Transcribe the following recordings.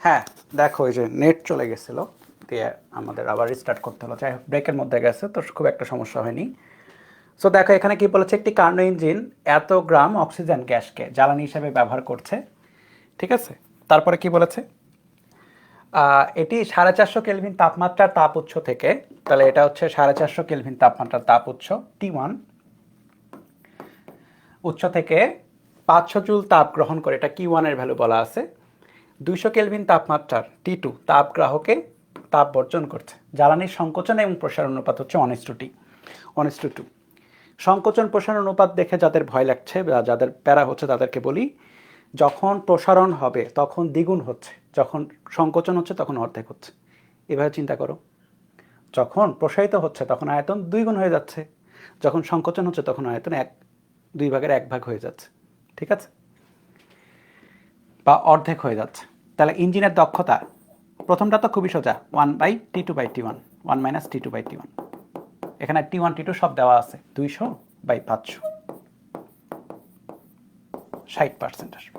হ্যাঁ দেখো এই যে নেট চলে গেছিলো, দিয়ে আমাদের আবার রিস্টার্ট করতে হলো। যাই হোক, ব্রেকের মধ্যে গেছে তো খুব একটা সমস্যা হয়নি। সো দেখো এখানে কি বলেছে, একটি কার্নো ইঞ্জিন এত গ্রাম অক্সিজেন গ্যাসকে জ্বালানি হিসেবে ব্যবহার করছে। ঠিক আছে, তারপরে কি বলেছে, এটি 450 কেলভিন তাপমাত্রার তাপ উৎস থেকে, তাহলে এটা হচ্ছে 450 কেলভিন তাপমাত্রার তাপ উৎস T1 উৎস থেকে 500 জুল তাপ গ্রহণ করে, এটা Q1 এর ভ্যালু বলা আছে। 200 কেলভিন তাপমাত্রার T2 তাপ গ্রাহকে তাপ বর্জন করছে। জ্বালানির সংকোচন এবং প্রসারণ অনুপাত হচ্ছে 1:2। সংকোচন প্রসারণ অনুপাত দেখে যাদের ভয় লাগছে বা যাদের প্যারা হচ্ছে তাদেরকে বলি, যখন প্রসারণ হবে তখন দ্বিগুণ হচ্ছে, যখন সংকোচন হচ্ছে তখন অর্ধেক হচ্ছে। এভাবে চিন্তা করো, যখন প্রসারিত হচ্ছে তখন আয়তন 2 গুণ হয়ে যাচ্ছে, যখন সংকোচন হচ্ছে তখন আয়তন 2 ভাগের 1 ভাগ হয়ে যাচ্ছে। ঠিক আছে, বা অর্ধেক হয়ে যাচ্ছে। তাহলে ইঞ্জিনের দক্ষতা প্রথমটা তো খুবই সোজা, 1/T2/T1, 1 - T2/T1। এখানে T1 T2 সব দেওয়া আছে, 200/500, 60% আসবে।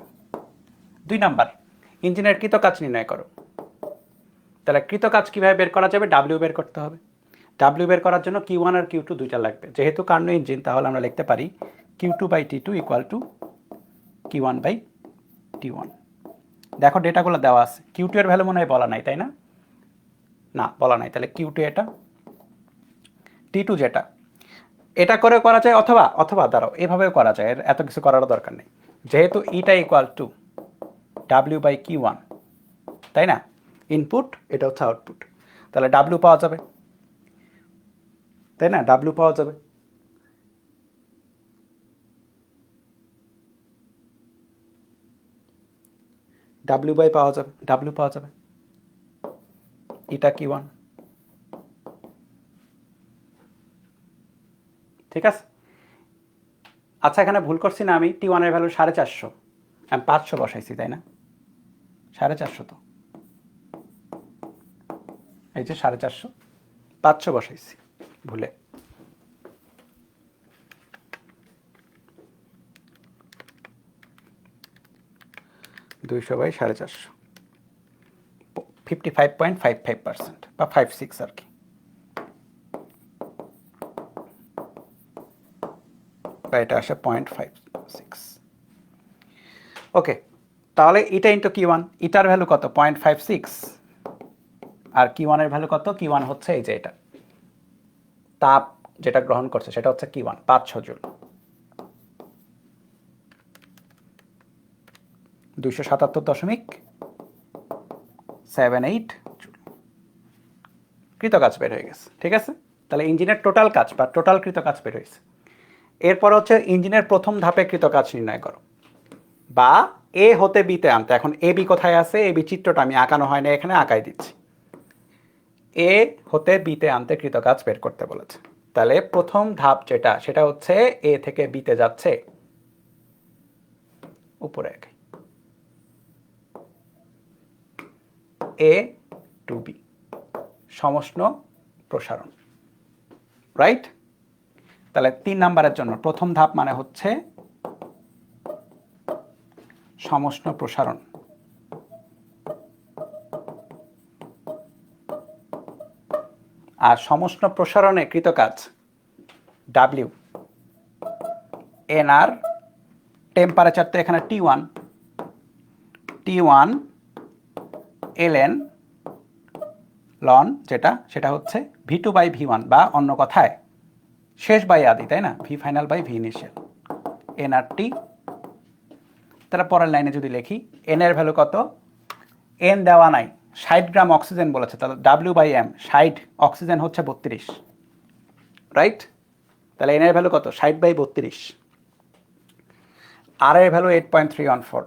2 নাম্বার, ইঞ্জিনের কৃতকাজ নির্ণয় করো। তাহলে কৃতকাজ কীভাবে বের করা যাবে, ডাব্লিউ বের করতে হবে। ডাব্লিউ বের করার জন্য Q1 আর Q2 দুইটা লাগবে। যেহেতু কার্নো ইঞ্জিন, তাহলে আমরা লিখতে পারি Q2/T2 = Q1/T1। দেখো ডেটাগুলো দেওয়া আছে, Q2 এর ভ্যালু মনে হয় বলা নাই, তাই না? না বলা নাই, তাহলে Q2 এটা, T2 যেটা, এটা করে করা যায়, অথবা অথবা দাঁড়াও এভাবেও করা যায়, এত কিছু করারও দরকার নেই। যেহেতু ইটা = W/Q1, তাই না? ইনপুট, এটা হচ্ছে আউটপুট, তাহলে ডাব্লিউ পাওয়া যাবে, তাই না? ডাব্লিউ পাওয়া যাবে। ডাব্লিউ পাওয়া যাবে, এটা Q1। ঠিক আছে, আচ্ছা এখানে ভুল করছি না আমি, T1 এর ভ্যালু 450, আমি 500 বসাইছি, তাই না? 450 তো, এই যে 450, 500 বসাইছি ভুলে। দুইশো বাই 450, 55.55% বা 56 আর কি, বা এটা আসে 0.56। ওকে, তাহলে এটা ইন্টু Q1, ইটার ভ্যালু কত, 0.56, আর Q1 এর ভ্যালু কত, Q1 হচ্ছে এই যে এটা, তাপ যেটা গ্রহণ করছে সেটা হচ্ছে Q1, 500 জুল, 277.78 জুল। কৃতকাজ বের হয়ে গেছে। ঠিক আছে, তাহলে ইঞ্জিনের টোটাল কাজ বা টোটাল কৃতকাজ বের হয়েছে। এরপর হচ্ছে ইঞ্জিনের প্রথম ধাপে কৃতকাজ নির্ণয় করো, বা এ হতে বিতে আনতে। এখন এ বি কোথায় আছে, এ বি চিত্রটা আমি আঁকানো হয় না, এখানে আঁকাই দিচ্ছি। এ হতে বিতে আনতে কৃতকাজ বের করতে বলেছে। তাহলে প্রথম ধাপ যেটা, সেটা হচ্ছে এ থেকে বিতে যাচ্ছে, উপরে আগে A to B, সমষ্ণ প্রসারণ, রাইট? তাহলে 3 নাম্বারের জন্য প্রথম ধাপ মানে হচ্ছে সমষ্ণ প্রসারণ। আর সমষ্ণ প্রসারণে কৃতকাজ W, NR, টেম্পারেচার তো এখানে T1, ln লন যেটা, সেটা হচ্ছে V2/V1, বা অন্য কথায় শেষ বাই আদি, তাই না? V final by V initial, NRT। তাহলে পরের লাইনে যদি লিখি, N এর ভ্যালু কত, N দেওয়া নাই, 60 গ্রাম অক্সিজেন বলেছে, তাহলে W/M, 60, অক্সিজেন হচ্ছে 32, রাইট? তাহলে N এর ভ্যালু কত, 60/32। R এর ভ্যালু 8.314,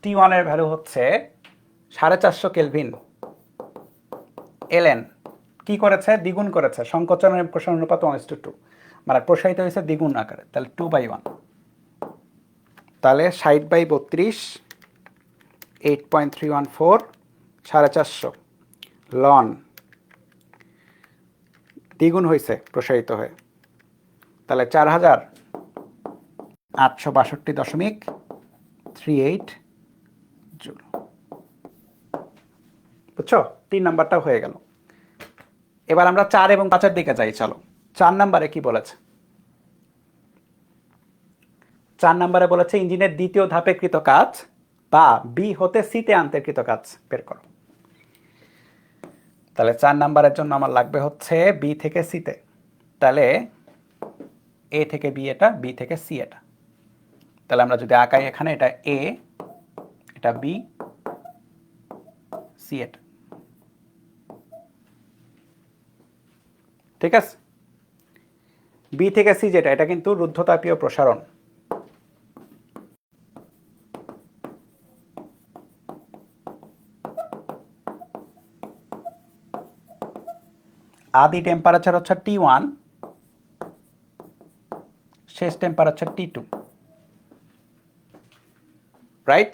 T1 এর ভ্যালু হচ্ছে 450 কেলভিন, ln কি করেছে, দ্বিগুণ করেছে, সংকোচনের প্রসারণ অনুপাত 1:2, মানে প্রসারিত হয়েছে দ্বিগুণ আকারে, তাহলে 2/1। তাহলে 60/32, 8.314, 450 লন, দ্বিগুণ হয়েছে প্রসারিত হয়ে, তাহলে 4862.38 জুল। বুঝছো, 3 নাম্বারটা হয়ে গেল। এবার আমরা 4 এবং 5-এর দিকে যাই। চলো 4 নাম্বারে কি বলেছে। 4 নাম্বারে বলেছে ইঞ্জিনের দ্বিতীয় ধাপে কৃত কাজ বা বি হতে সিতে আনতে কৃত কাজ বের করো। তাহলে 4 নাম্বারের জন্য আমার লাগবে হচ্ছে বি থেকে সিতে। তাহলে এ থেকে বি এটা, বি থেকে সি এটা। তাহলে আমরা যদি আঁকাই এখানে, এটা এ, এটা বি, সি এটা। ঠিক আছে, বি থেকে সি যেটা, এটা কিন্তু রুদ্ধতাপীয় প্রসারণ। আদি টেম্পারেচার হচ্ছে T1, শেষ টেম্পারেচার T2, রাইট?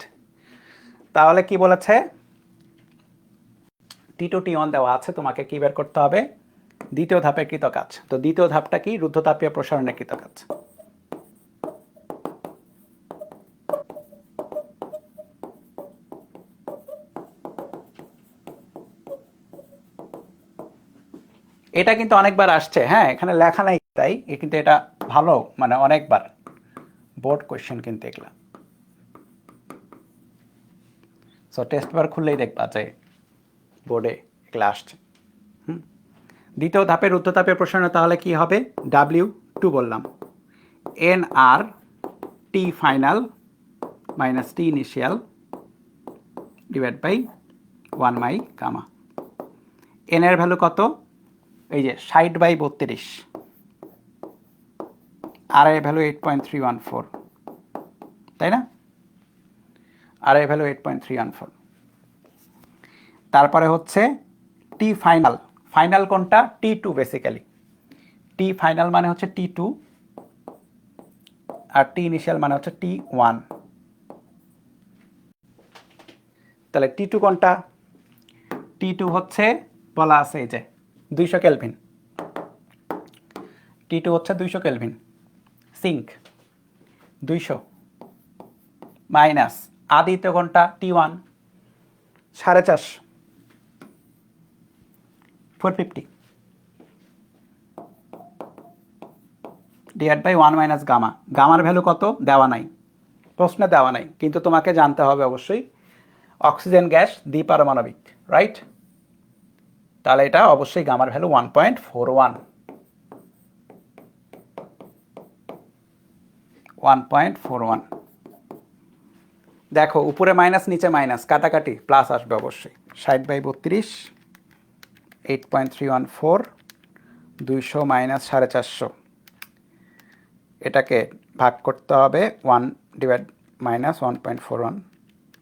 তাহলে কি বলেছে, T2 T1 দেওয়া আছে, তোমাকে কি বের করতে হবে, দ্বিতীয় ধাপের কৃত কাজ। তো দ্বিতীয় ধাপটা কি, রুদ্ধতাপীয় প্রসারণের কৃত কাজ। এটা কিন্তু অনেকবার আসছে, হ্যাঁ, এখানে লেখা নাই তাই, কিন্তু এটা ভালো, মানে অনেকবার বোর্ড কোয়েশ্চেন কিন্তু এগুলা। সো টেস্ট পেপার খুললেই দেখবা যে বোর্ডে এগুলো আসছে। দ্বিতীয় ধাপের রুদ্ধতাপীয় প্রসারণে তাহলে কি হবে, W2 বললাম, NR T final minus T initial divide by 1 মাই গামা। এন এর ভ্যালু কত, এই যে 60/32, আর এর ভ্যালু 8.314, তাই না? আর এর ভ্যালু 8.314। তারপরে হচ্ছে টি ফাইনাল, ফাইনাল কোনটা, T2 বেসিক্যালি। টি ফাইনাল মানে হচ্ছে T2 আর টি ইনিশিয়াল মানে হচ্ছে T1। তাহলে T2 কোনটা, T2 হচ্ছে বলা আছে এই যে 200 কেলভিন। T2 হচ্ছে 200 কেলভিন, সিঙ্ক 200 মাইনাস আদিত্য ঘন্টা T1 450, 450 divide by 1 minus gamma. গামার ভ্যালু কত দেওয়া নাই, প্রশ্নে দেওয়া নাই, কিন্তু তোমাকে জানতে হবে অবশ্যই অক্সিজেন গ্যাস দ্বিপারমাণবিক, রাইট? তাহলে এটা অবশ্যই গামার ভ্যালু 1.41, 1.41। দেখো উপরে মাইনাস নিচে মাইনাস, কাটাকাটি প্লাস আসবে অবশ্যই। 60/32, 8.314, 200 মাইনাস 450, এটাকে ভাগ করতে হবে 1 ডিভাইড মাইনাস 1.41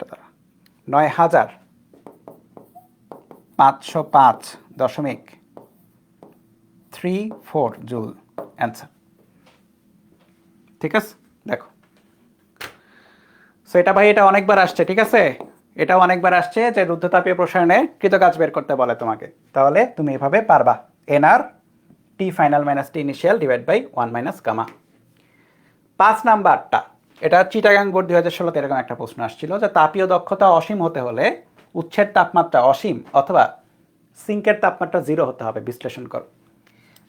দ্বারা, 9505.34 জুল অ্যান্সার। ঠিক আছে, দেখো। সো এটা ভাই, এটা অনেকবার আসছে, ঠিক আছে, এটাও অনেকবার আসছে যে রুদ্ধতাপীয় প্রসারণে কৃতকাজ বের করতে বলে তোমাকে, তাহলে তুমি এভাবে পারবা, NR T final minus T initial divide by 1 minus gamma. 5 নাম্বারটা, এটা চিটাগাং বোর্ড 2016 এরকম একটা প্রশ্ন আসছিল যে তাপীয় দক্ষতা অসীম হতে হলে উৎসের তাপমাত্রা অসীম অথবা সিঙ্কের তাপমাত্রা 0 হতে হবে, বিশ্লেষণ করো।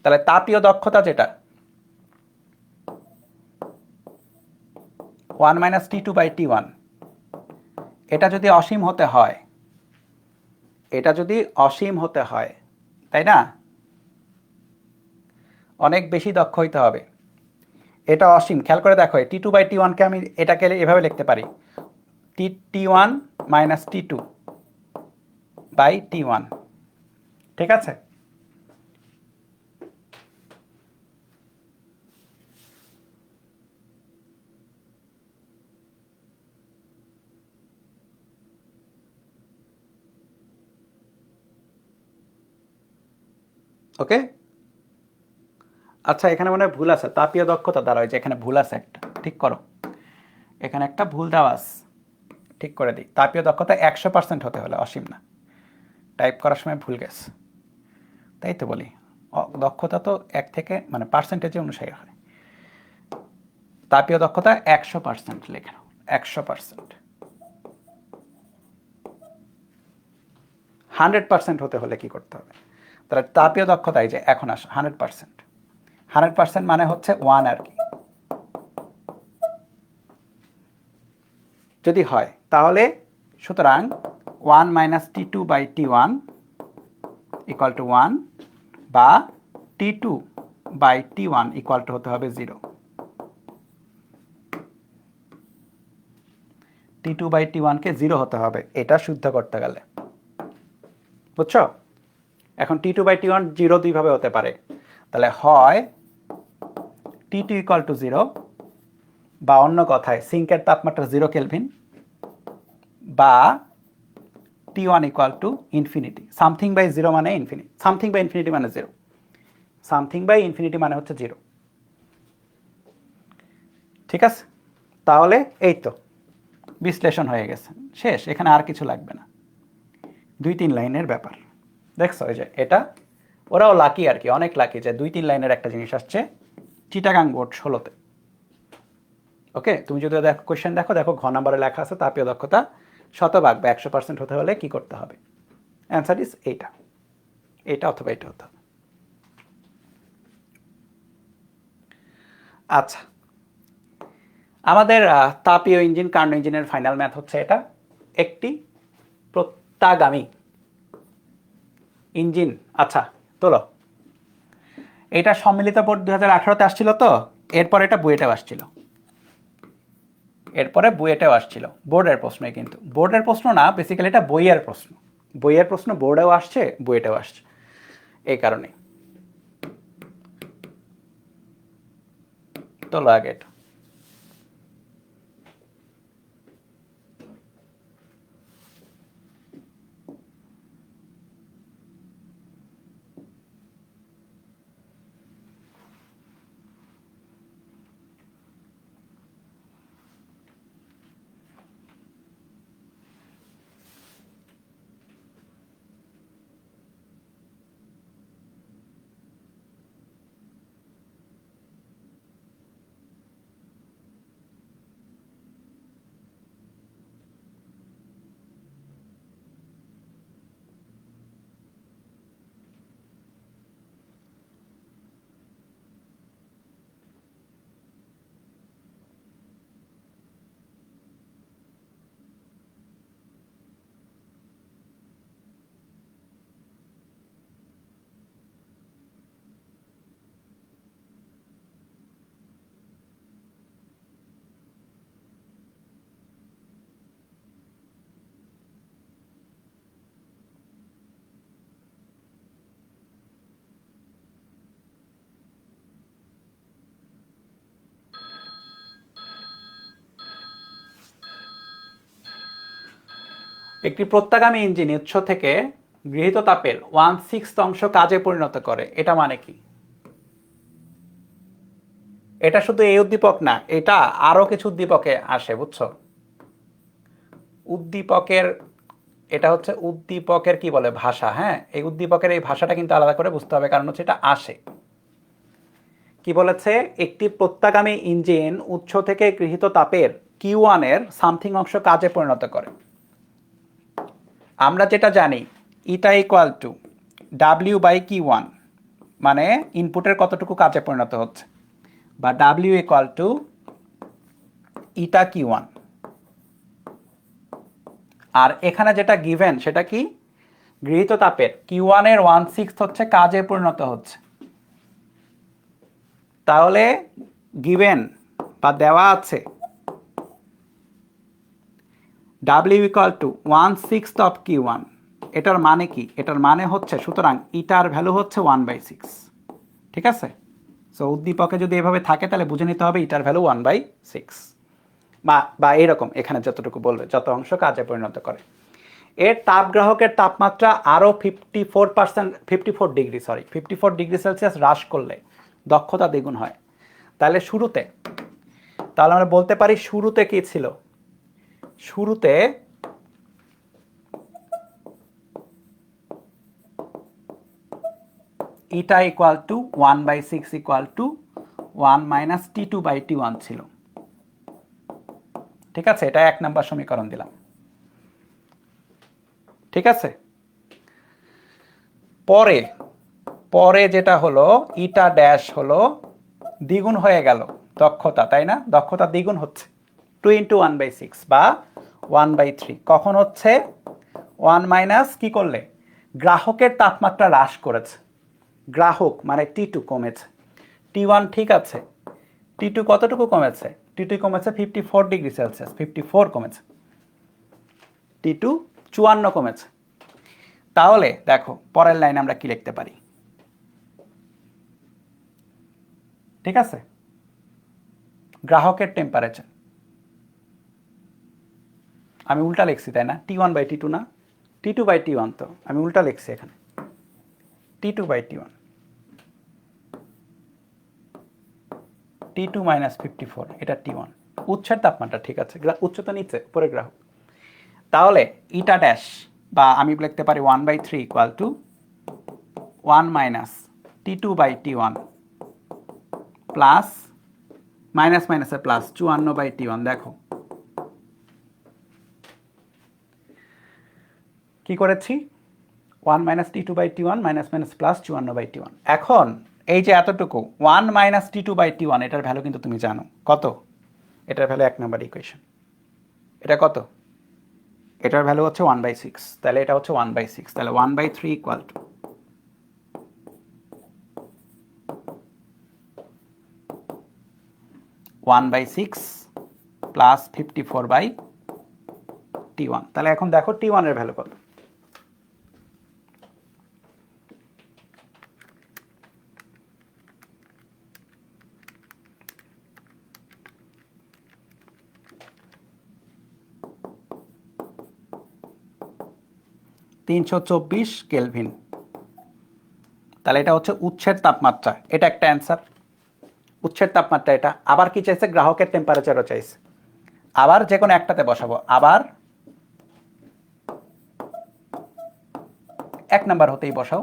তাহলে তাপীয় দক্ষতা যেটা 1 মাইনাস T2/T1, এটা যদি অসীম হতে হয়, এটা যদি অসীম হতে হয়, তাই না, অনেক বেশি দক্ষ হইতে হবে। এটা অসীম, খেয়াল করে দেখো, T2/T1কে আমি এটাকে এভাবে লিখতে পারি, T1 মাইনাস T2/T1, ঠিক আছে? ওকে, আচ্ছা এখানে মনে হয় ভুল আছে, তাপীয় দক্ষতা দ্বারা, যে এখানে ভুল আছে একটা, ঠিক করো, এখানে একটা ভুল দেওয়া আছে, ঠিক করে দিই। তাপীয় দক্ষতা 100% হতে হলে, অসীম না, টাইপ করার সময় ভুল গেছে, তাই তো বলি দক্ষতা তো 1 থেকে মানে পার্সেন্টেজে অনুসারে হয়। তাপীয় দক্ষতা 100% লেখা, 100%। 100% হতে হলে কি করতে হবে? তাহলে তাপীয় দক্ষতা এই যে এখন আসে 100%। 100% মানে হচ্ছে 1 আর কি। যদি হয় তাহলে সুতরাং 1 minus T2 by T1 equal to 1 বা T2 by T1 equal two হতে হবে 0। T2 বাই T1 কে 0 হতে হবে এটা শুদ্ধ করতে গেলে, বুঝছো? এখন T2 বাই T1 0 দুইভাবে হতে পারে, তাহলে হয় T2 ইকুয়াল টু 0 বা অন্য কথায় সিঙ্কের তাপমাত্রা 0 কেলভিন, বা T1 equal to infinity. Something by 0 মানে ইনফিনিটি, সামথিং বাই ইনফিনিটি মানে 0, সামথিং বাই ইনফিনিটি মানে হচ্ছে 0। ঠিক আছে, তাহলে এই তো বিশ্লেষণ হয়ে গেছে, শেষ। এখানে আর কিছু লাগবে না, 2-3 লাইনের ব্যাপার। দেখছো এই যে এটা ওরাও লাকি আর কি, অনেক লাকি যে 2-3 লাইনের একটা জিনিস আসছে চিটাগাং বোর্ড 16-তে। ওকে, তুমি যদি দেখো কোয়েশ্চেন দেখো ঘ নাম্বারে লেখা আছে তাপীয় দক্ষতা শতভাগ বা 100% হতে হলে কি করতে হবে? অ্যান্সার ইজ এইটা, এটা অথবা এটা হতে হবে। আচ্ছা, আমাদের তাপীয় ইঞ্জিন কার্নো ইঞ্জিনের ফাইনাল ম্যাথ হচ্ছে এটা। একটি প্রত্যাগামী ইঞ্জিন, আচ্ছা তোলো, এটা সম্মিলিত বোর্ড 2018-তে আসছিল, তো এরপর এটা বুয়েটেও আসছিল, এরপরে বুয়েটেও আসছিল। বোর্ডের প্রশ্ন, কিন্তু বোর্ডের প্রশ্ন না, বেসিক্যালি এটা বইয়ের প্রশ্ন। বইয়ের প্রশ্ন বোর্ডেও আসছে, বুয়েটেও আসছে, এই কারণে। তোলো আগে এটা। একটি প্রত্যাগামী ইঞ্জিন উৎস থেকে গৃহীত তাপের 1/6 অংশ কাজে পরিণত করে, এটা মানে কি? এটা শুধু এই উদ্দীপক না, এটা আরো কিছু উদ্দীপকে আসে, বুঝছো? উদ্দীপকের, এটা হচ্ছে উদ্দীপকের কি বলে ভাষা। হ্যাঁ, এই উদ্দীপকের এই ভাষাটা কিন্তু আলাদা করে বুঝতে হবে, কারণ হচ্ছে এটা আসে। কি বলেছে? একটি প্রত্যাগামী ইঞ্জিন উৎস থেকে গৃহীত তাপের Q1 এর সামথিং অংশ কাজে পরিণত করে। আমরা যেটা জানি eta equal to W by Q1, মানে ইনপুটের কতটুকু কাজে পরিণত হচ্ছে, বা W equal to eta Q1। আর এখানে যেটা গিভেন সেটা কি? গৃহীত তাপের Q1 এর 1/6 হচ্ছে কাজে পরিণত হচ্ছে। তাহলে গিভেন বা দেওয়া আছে W equal to 1/6 of Q1। এটার মানে কি? এটার মানে হচ্ছে, সুতরাং ইটার ভ্যালু হচ্ছে 1/6। ঠিক আছে, সো উদ্দীপকে যদি এভাবে থাকে তাহলে বুঝে নিতে হবে ইটার ভ্যালু 1/6, বা এরকম এখানে যতটুকু বলবে, যত অংশ কাজে পরিণত করে। এর তাপগ্রাহকের তাপমাত্রা আরও 54 ডিগ্রি সেলসিয়াস হ্রাস করলে দক্ষতা দ্বিগুণ হয়। তাহলে শুরুতে, তাহলে আমরা বলতে পারি শুরুতে কি ছিল? শুরুতে eta equal to 1/6 equal to 1 minus T2 by T1 ছিল। ঠিক আছে, এটা 1 নম্বর সমীকরণ দিলাম। ঠিক আছে, পরে পরে যেটা হলো ইটা ড্যাশ হলো দ্বিগুণ হয়ে গেল দক্ষতা, তাই না? দক্ষতা দ্বিগুণ হচ্ছে 2 × 1/6 বা 1/3। কখন হচ্ছে? 1 মাইনাস কি করলে? গ্রাহকের তাপমাত্রা হ্রাস করেছে, গ্রাহক মানে T2 কমেছে, T1 ঠিক আছে, T2 কতটুকু কমেছে? T2 কমেছে 54°C, 54 কমেছে, T2 54 কমেছে। তাহলে দেখো পরের লাইনে আমরা কি লিখতে পারি, ঠিক আছে? গ্রাহকের টেম্পারেচার আমি উল্টা লিখছি, তাই না? T1/T2 না, T2/T1, তো আমি উল্টা লিখছি এখানে, T2/T1, T2 মাইনাস 54, এটা T1। উচ্ছের তাপমাত্রা ঠিক আছে, উচ্চতা নিচে, উপরে গ্রাহক। তাহলে ইটা ড্যাশ বা আমি লিখতে পারি 1/3 equal to 1 minus T2/T1 plus minus মাইনাসে প্লাস 54/T1। দেখো কি করেছি, 1 minus T2/T1 minus minus plus 54/T1। এখন এই যে এতটুকু 1 মাইনাস T2/T1, এটার ভ্যালু কিন্তু তুমি জানো কত? এটার ভ্যালু 1 নম্বর ইকুয়েশন। এটা কত? এটার ভ্যালু হচ্ছে 1/6, তাহলে এটা হচ্ছে 1/6, তাহলে 1/3 ইকুয়াল টু 1/6 প্লাস 54/T1। তাহলে এখন দেখো T1 এর ভ্যালু কত? $324 কেলভিন। তাহলে এটা হচ্ছে উৎসের তাপমাত্রা, এটা একটা অ্যান্সার। উৎসের তাপমাত্রা এটা। আবার কি চাইছে? গ্রাহকের টেম্পারেচারও চাইছে। আবার যে কোনো একটাতে বসাবো, আবার 1 নাম্বার হতেই বসাও।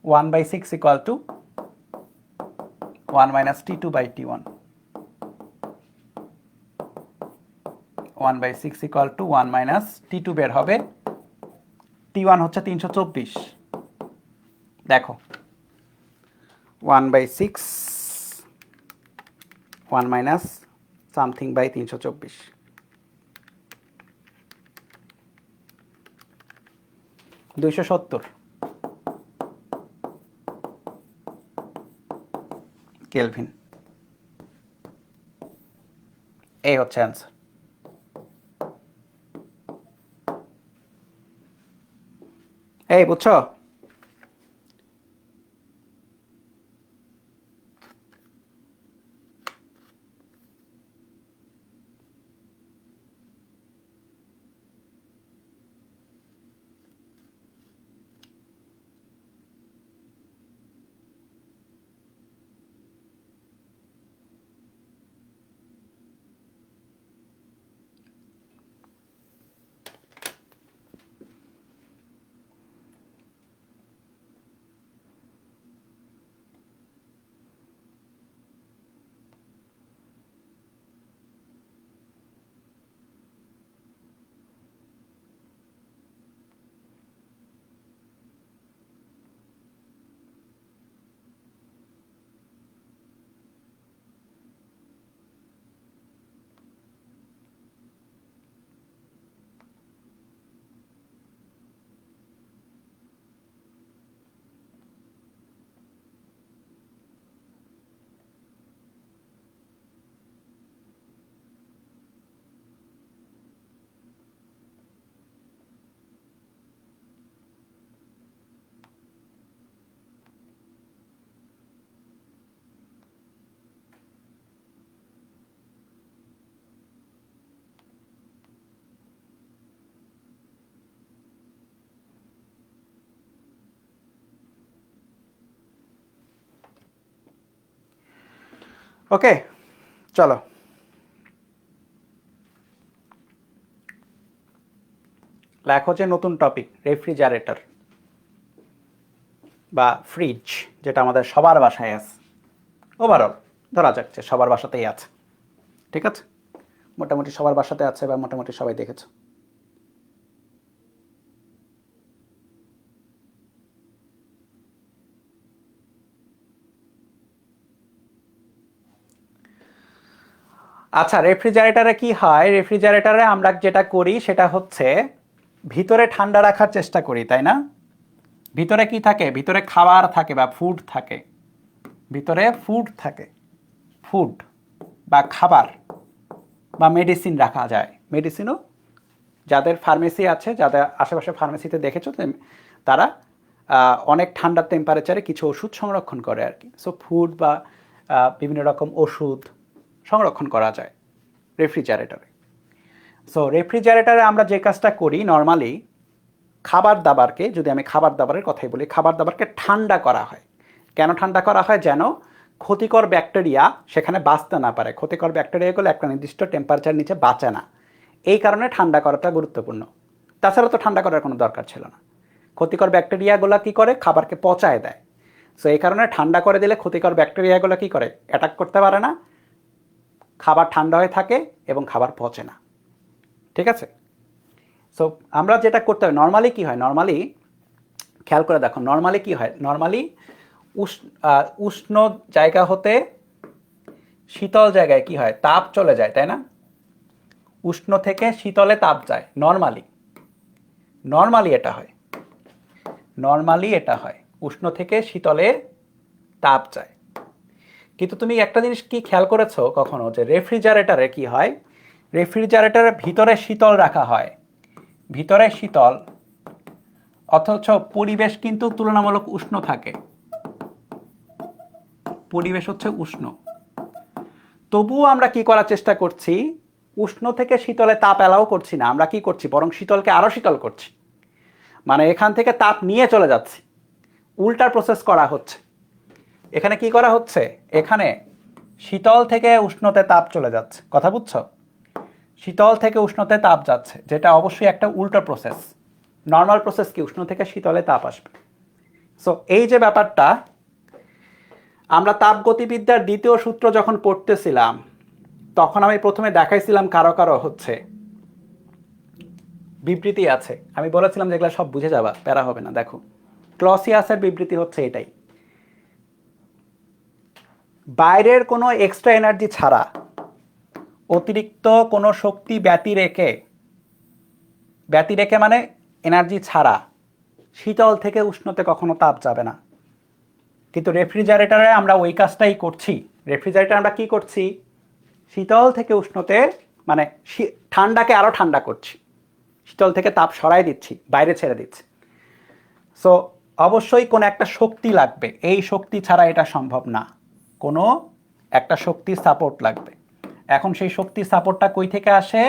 1/6 equal to 1 minus T2/T1, 1/6 equal to 1 minus T2 বের হবে, T1 হচ্ছে 324। দেখো 1/6 1 মাইনাস সামথিং বাই 324, 270 কেলভিন। এই হচ্ছে অ্যান্সার। এই বুঝছো? ওকে, চলো লেখো যে নতুন টপিক রেফ্রিজারেটর বা ফ্রিজ, যেটা আমাদের সবার বাসায় আছে। ওভারঅল ধরা যাচ্ছে সবার বাসাতেই আছে, ঠিক আছে? মোটামুটি সবার বাসাতে আছে বা মোটামুটি সবাই দেখেছো। আচ্ছা, রেফ্রিজারেটরে কি হয়, রেফ্রিজারেটরে আমরা যেটা করি সেটা হচ্ছে ভিতরে ঠান্ডা রাখার চেষ্টা করি, তাই না? ভিতরে কি থাকে, ভিতরে খাবার থাকে বা ফুড থাকে, ভিতরে ফুড থাকে, ফুড বা খাবার বা মেডিসিন রাখা যায়। মেডিসিনও যাদের ফার্মেসি আছে, যাদের আশেপাশে ফার্মেসিতে দেখেছো তারা অনেক ঠান্ডা টেম্পারেচারে কিছু ওষুধ সংরক্ষণ করে আর কি। সো ফুড বা বিভিন্ন রকম ওষুধ সংরক্ষণ করা যায় রেফ্রিজারেটরে। সো রেফ্রিজারেটরে আমরা যে কাজটা করি নর্মালি, খাবার দাবারকে, যদি আমি খাবার দাবারের কথাই বলি, খাবার দাবারকে ঠান্ডা করা হয়। কেন ঠান্ডা করা হয়? যেন ক্ষতিকর ব্যাকটেরিয়া সেখানে বাঁচতে না পারে। ক্ষতিকর ব্যাকটেরিয়াগুলো একটা নির্দিষ্ট টেম্পারেচার নিচে বাঁচে না, এই কারণে ঠান্ডা করাটা গুরুত্বপূর্ণ। তাছাড়া তো ঠান্ডা করার কোনো দরকার ছিল না। ক্ষতিকর ব্যাকটেরিয়াগুলো কি করে, খাবারকে পচায় দেয়। সো এই কারণে ঠান্ডা করে দিলে ক্ষতিকর ব্যাকটেরিয়াগুলো কি করে, অ্যাটাক করতে পারে না, খাবার ঠান্ডা হয়ে থাকে এবং খাবার পচে না। ঠিক আছে? সো আমরা যেটা করতে হয় নর্মালি কি হয়, নর্মালি খেয়াল করে দেখো, নর্মালি কি হয়, নর্মালি উষ্ণ জায়গা হতে শীতল জায়গায় কি হয়, তাপ চলে যায়, তাই না? উষ্ণ থেকে শীতলে তাপ যায় নর্মালি, নর্মালি এটা হয়, নর্মালি এটা হয়, উষ্ণ থেকে শীতলে তাপ যায়। কিন্তু তুমি একটা জিনিস কি খেয়াল করেছো কখনো, যে রেফ্রিজারেটরে কি হয়, রেফ্রিজারেটরের ভিতরে শীতল রাখা হয়, ভিতরে শীতল, অথচ পরিবেশ কিন্তু তুলনামূলক উষ্ণ থাকে, পরিবেশ হচ্ছে উষ্ণ। তবুও আমরা কি করার চেষ্টা করছি, উষ্ণ থেকে শীতলে তাপ এলাও করছি না, আমরা কি করছি, বরং শীতলকে আরো শীতল করছি। মানে এখান থেকে তাপ নিয়ে চলে যাচ্ছি, উল্টা প্রসেস করা হচ্ছে। এখানে কি করা হচ্ছে, এখানে শীতল থেকে উষ্ণতে তাপ চলে যাচ্ছে, কথা বুঝছো? শীতল থেকে উষ্ণতে তাপ যাচ্ছে, যেটা অবশ্যই একটা উল্টো প্রসেস। নর্মাল প্রসেস কি, উষ্ণ থেকে শীতলে তাপ আসবে। সো এই যে ব্যাপারটা, আমরা তাপগতিবিদ্যার দ্বিতীয় সূত্র যখন পড়তেছিলাম তখন আমি প্রথমে দেখাইছিলাম কারো কারো হচ্ছে বিবৃতি আছে, আমি বলেছিলাম যেগুলো সব বুঝে যাবা, প্যারা হবে না। দেখো, ক্লসিয়াসের বিবৃতি হচ্ছে এটাই, বাইরের কোনো এক্সট্রা এনার্জি ছাড়া, অতিরিক্ত কোনো শক্তি ব্যতি রেখে মানে এনার্জি ছাড়া শীতল থেকে উষ্ণতে কখনো তাপ যাবে না। কিন্তু রেফ্রিজারেটরে আমরা ওই কাজটাই করছি। রেফ্রিজারেটরে আমরা কি করছি, শীতল থেকে উষ্ণতে মানে ঠান্ডাকে আরো ঠান্ডা করছি, শীতল থেকে তাপ সরাই দিচ্ছি, বাইরে ছেড়ে দিচ্ছি। সো অবশ্যই কোনো একটা শক্তি লাগবে, এই শক্তি ছাড়া এটা সম্ভব না, কোনো একটা শক্তির সাপোর্ট লাগবে। এখন সেই শক্তির সাপোর্টটা কই থেকে আসে,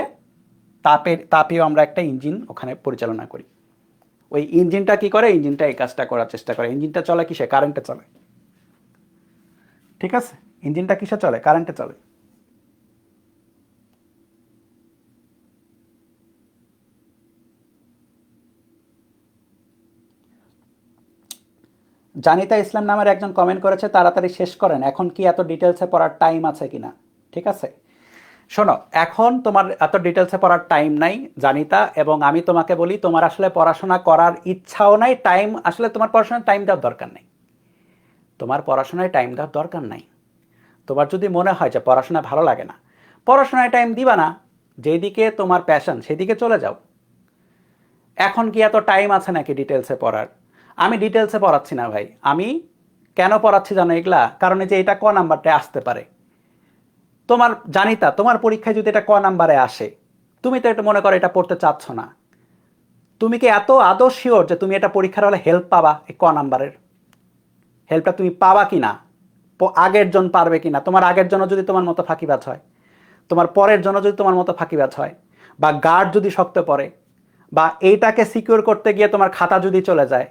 তাপেও আমরা একটা ইঞ্জিন ওখানে পরিচালনা করি। ওই ইঞ্জিনটা কি করে, ইঞ্জিনটা এই কাজটা করার চেষ্টা করে। ইঞ্জিনটা চলে কিসে, কারেন্টে চলে। ঠিক আছে, ইঞ্জিনটা কিসে চলে, কারেন্টে চলে। জানিতা ইসলাম নামের একজন কমেন্ট করেছে, তাড়াতাড়ি শেষ করেন, এখন কি এত ডিটেলসে পড়ার টাইম আছে কিনা। ঠিক আছে, শোনো, এখন তোমার এত ডিটেলসে পড়ার টাইম নাই জানিতা, এবং আমি তোমাকে বলি, তোমার আসলে পড়াশোনা করার ইচ্ছাও নাই, টাইম আসলে তোমার পড়াশোনায় টাইম দেওয়ার দরকার নেই, তোমার পড়াশোনায় টাইম দেওয়ার দরকার নাই। তোমার যদি মনে হয় যে পড়াশোনা ভালো লাগে না, পড়াশোনায় টাইম দিবা না, যেদিকে তোমার প্যাশন সেদিকে চলে যাও। এখন কি এত টাইম আছে নাকি ডিটেলসে পড়ার? আমি ডিটেলসে পড়াচ্ছি না ভাই, আমি কেন পড়াচ্ছি জানো এগুলা, কারণ যে এটা ক নাম্বারটা আসতে পারে। তোমার জানিতা, তোমার পরীক্ষায় যদি এটা ক নাম্বারে আসে, তুমি তো এটা মনে করো এটা পড়তে চাচ্ছ না, তুমি কি এত আদৌ শিওর যে তুমি এটা পরীক্ষার হলে হেল্প পাবা, এই ক নাম্বারের হেল্পটা তুমি পাবা কিনা, আগের জন পারবে কিনা, তোমার আগের জন্য যদি তোমার মতো ফাঁকিবাজ হয়, তোমার পরের জন্য যদি তোমার মতো ফাঁকিবাজ হয়, বা গার্ড যদি শক্ত পড়ে, বা এইটাকে সিকিউর করতে গিয়ে তোমার খাতা যদি চলে যায়,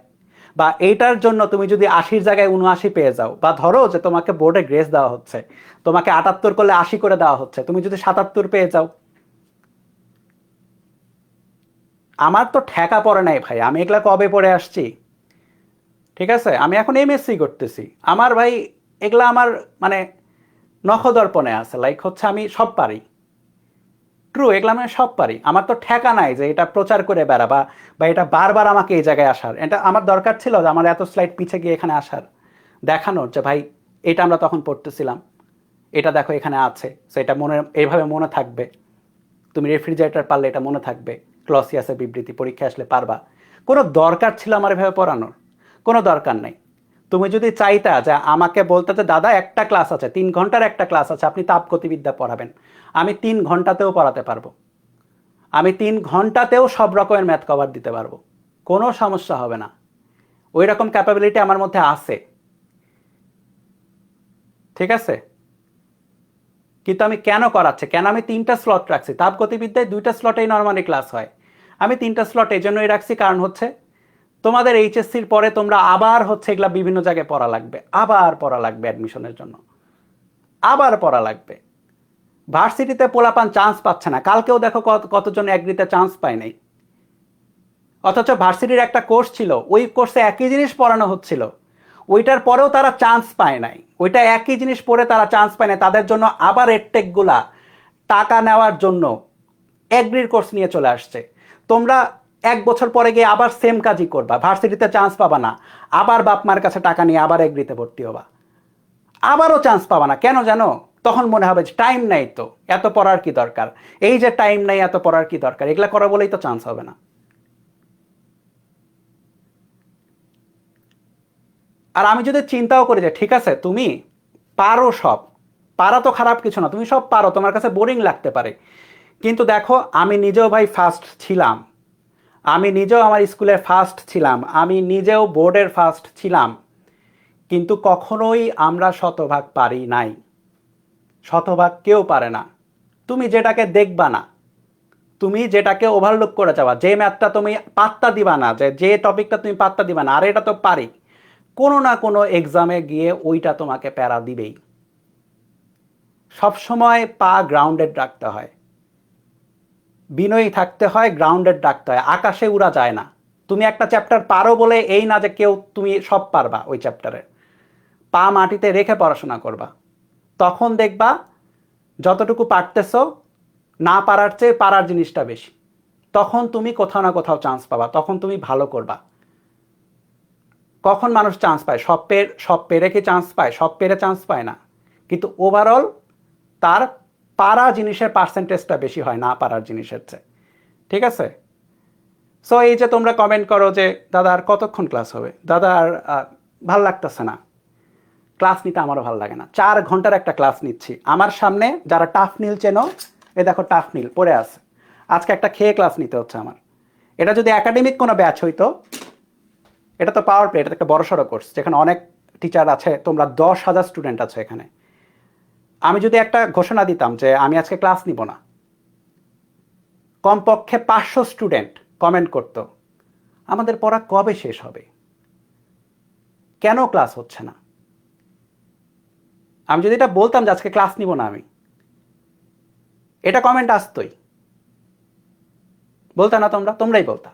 বা এইটার জন্য তুমি যদি 80 জায়গায় 79 পেয়ে যাও, বা ধরো যে তোমাকে বোর্ডে গ্রেস দেওয়া হচ্ছে, তোমাকে 78 করলে 80 করে দেওয়া হচ্ছে, তুমি যদি 77 পেয়ে যাও, আমার তো ঠেকা পড়ে নাই ভাই, আমি এগুলা কবে পড়ে আসছি। ঠিক আছে, আমি এখন এমএসসি করতেছি, আমার ভাই এগুলা আমার মানে নখদর্পণে আছে, লাইক হচ্ছে আমি সব পারি, ট্রু, এগুলো আমি সব পারি, আমার তো ঠেকা নাই যে এটা প্রচার করে বেড়াবা বা এটা বারবার আমাকে এই জায়গায় আসার। এটা আমার দরকার ছিল যে আমার এত স্লাইড পিছে গিয়ে এখানে আসার, দেখানোর যে ভাই এটা আমরা তখন পড়তেছিলাম, এটা দেখো এখানে আছে, সো এটা মনে এইভাবে মনে থাকবে। তুমি রেফ্রিজারেটর পারলে এটা মনে থাকবে, ক্লসিয়াসের বিবৃতি পরীক্ষা আসলে পারবা। কোনো দরকার ছিল আমার এভাবে পড়ানোর? কোনো দরকার নাই। তুমি যদি চাইতা যে আমাকে বলতে যে দাদা একটা ক্লাস আছে, 3 ঘন্টার একটা ক্লাস আছে, আপনি তাপগতিবিদ্যা পড়াবেন, আমি 3 ঘন্টাতেও পড়াতে পারবো। আমি 3 ঘন্টাতেও সব রকমের ম্যাথ কভার দিতে পারবো, কোনো সমস্যা হবে না। ওই রকম ক্যাপাবিলিটি আমার মধ্যে আছে, ঠিক আছে? কিন্তু আমি কেন করাচ্ছে, কেন আমি 3টা স্লট রাখছি? তাপগতিবিদ্যায় 2টা স্লটেই নর্মালি ক্লাস হয়, আমি 3টা স্লট এই জন্যই রাখছি, কারণ হচ্ছে তোমাদের এইচএসসির পরে তোমরা আবার হচ্ছে এগুলা বিভিন্ন জায়গায় পড়া লাগবে, আবার পড়া লাগবে অ্যাডমিশনের জন্য, আবার পড়া লাগবে। ভার্সিটিতে পোলাপান চান্স পাচ্ছে না, কালকেও দেখো কতজন এগ্রিতে চান্স পায় নাই। অথচ ভার্সিটির একটা কোর্স ছিল, ওই কোর্সে একই জিনিস পড়ানো হচ্ছিল, ওইটার পরেও তারা চান্স পায় নাই। ওইটা একই জিনিস পড়ে তারা চান্স পায় নাই, তাদের জন্য আবার এডটেকগুলা টাকা নেওয়ার জন্য এগ্রির কোর্স নিয়ে চলে আসছে। তোমরা 1 বছর পরে গিয়ে আবার সেম কাজই করবা, ভার্সিটিতে চান্স পাবা না, আবার বাপ মার কাছে টাকা নিয়ে আবার এগ্রিতে ভর্তি হবা, আবারও চান্স পাবা না। কেন জানো? তখন মনে হবে যে টাইম নাই, তো এত পড়ার কি দরকার, এই যে টাইম নাই এত পড়ার কি দরকার, এগুলা করা বলেই তো চান্স হবে না। আর আমি যদি চিন্তাও করি যে ঠিক আছে তুমি পারো সব, পারা তো খারাপ কিছু না, তুমি সব পারো, তোমার কাছে বোরিং লাগতে পারে, কিন্তু দেখো আমি নিজেও ভাই ফার্স্ট ছিলাম, আমি নিজেও আমার স্কুলের ফার্স্ট ছিলাম, আমি নিজেও বোর্ডের ফার্স্ট ছিলাম, কিন্তু কখনোই আমরা শতভাগ পারি নাই। শতভাগ কেউ পারে না। তুমি যেটাকে দেখবা না, তুমি যেটাকে ওভারলুক করে যাওয়া, যে ম্যাথটা তুমি পাত্তা দিবা না, যে টপিকটা তুমি পাত্তা দিবা না, আর এটা তো পারি, কোনো না কোনো এক্সামে গিয়ে ওইটা তোমাকে প্যারা দিবেই। সবসময় পা গ্রাউন্ডেড রাখতে হয়, বিনয়ী থাকতে হয়, গ্রাউন্ডেড রাখতে হয়, আকাশে উড়া যায় না। তুমি একটা চ্যাপ্টার পারো বলে এই না যে কেউ তুমি সব পারবা ওই চ্যাপ্টারে, পা মাটিতে রেখে পড়াশোনা করবা, তখন দেখবা যতটুকু পারতেছো না পারার চেয়ে পারার জিনিসটা বেশি, তখন তুমি কোথাও না কোথাও চান্স পাবা, তখন তুমি ভালো করবা। কখন মানুষ চান্স পায়? সব পেরে কি চান্স পায়? সব পেরে চান্স পায় না, কিন্তু ওভারঅল তার পারা জিনিসের পার্সেন্টেজটা বেশি হয় না পারার জিনিসের চেয়ে, ঠিক আছে? সো এই যে তোমরা কমেন্ট করো যে দাদা আর কতক্ষণ ক্লাস হবে, দাদা আর ভাল লাগতেছে না, ক্লাস নিতে আমারও ভালো লাগে না। 4 ঘন্টার একটা ক্লাস নিচ্ছি, আমার সামনে যারা টাফ নীল চেনো, এ দেখো টাফ নীল পড়ে আছে, আজকে একটা খেয়ে ক্লাস নিতে হচ্ছে আমার। এটা যদি একাডেমিক কোনো ব্যাচ হইতো, এটা তো পাওয়ার প্লে, এটা একটা বড়সড় কোর্স যেখানে অনেক টিচার আছে, তোমরা 10,000 স্টুডেন্ট আছে এখানে। আমি যদি একটা ঘোষণা দিতাম যে আমি আজকে ক্লাস নিব না, কমপক্ষে 500 স্টুডেন্ট কমেন্ট করতো আমাদের পড়া কবে শেষ হবে, কেন ক্লাস হচ্ছে না। আমি যদি এটা বলতাম যে আজকে ক্লাস নিব না আমি, এটা কমেন্ট আসতোই, বলতা না তোমরা? তোমরাই বলতা।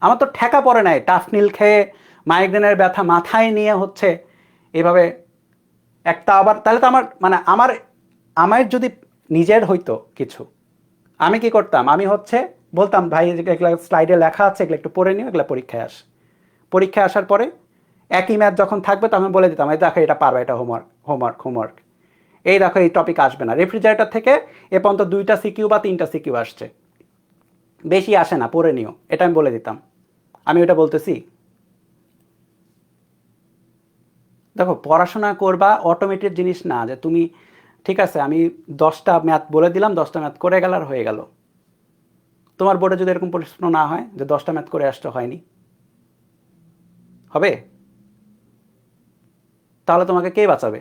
আমার তো ঠেকা পড়ে নাই টাফ নীল খেয়ে মাইগ্রেনের ব্যথা মাথায় নিয়ে হচ্ছে এভাবে একটা, আবার তাহলে তো আমার মানে আমার যদি নিজের হইতো কিছু, আমি কি করতাম? আমি হচ্ছে বলতাম ভাই এগুলো স্লাইডে লেখা আছে, এগুলো একটু পড়ে নিও, এগুলো পরীক্ষায় আস, পরীক্ষায় আসার পরে একই ম্যাথ যখন থাকবে তখন বলে দিতাম এই দেখো এটা পারবে, এটা হোমওয়ার্ক হোমওয়ার্ক হোমওয়ার্ক, এই দেখো এই টপিক আসবে না। রেফ্রিজারেটর থেকে এ পর্যন্ত 2টা সিকিউ বা 3টা সিকিউ আসছে, বেশি আসে না, পড়ে নিও, এটা আমি বলে দিতাম। আমি ওটা বলতেছি? দেখো পড়াশোনা করবা অটোমেটেড জিনিস না যে তুমি ঠিক আছে আমি 10টা ম্যাথ বলে দিলাম, 10টা ম্যাথ করে গেল আর হয়ে গেল। তোমার বোর্ডে যদি এরকম প্রশ্ন না হয় যে 10টা ম্যাথ করে আসতে হয়নি, হবে? তাহলে তোমাকে কে বাঁচাবে?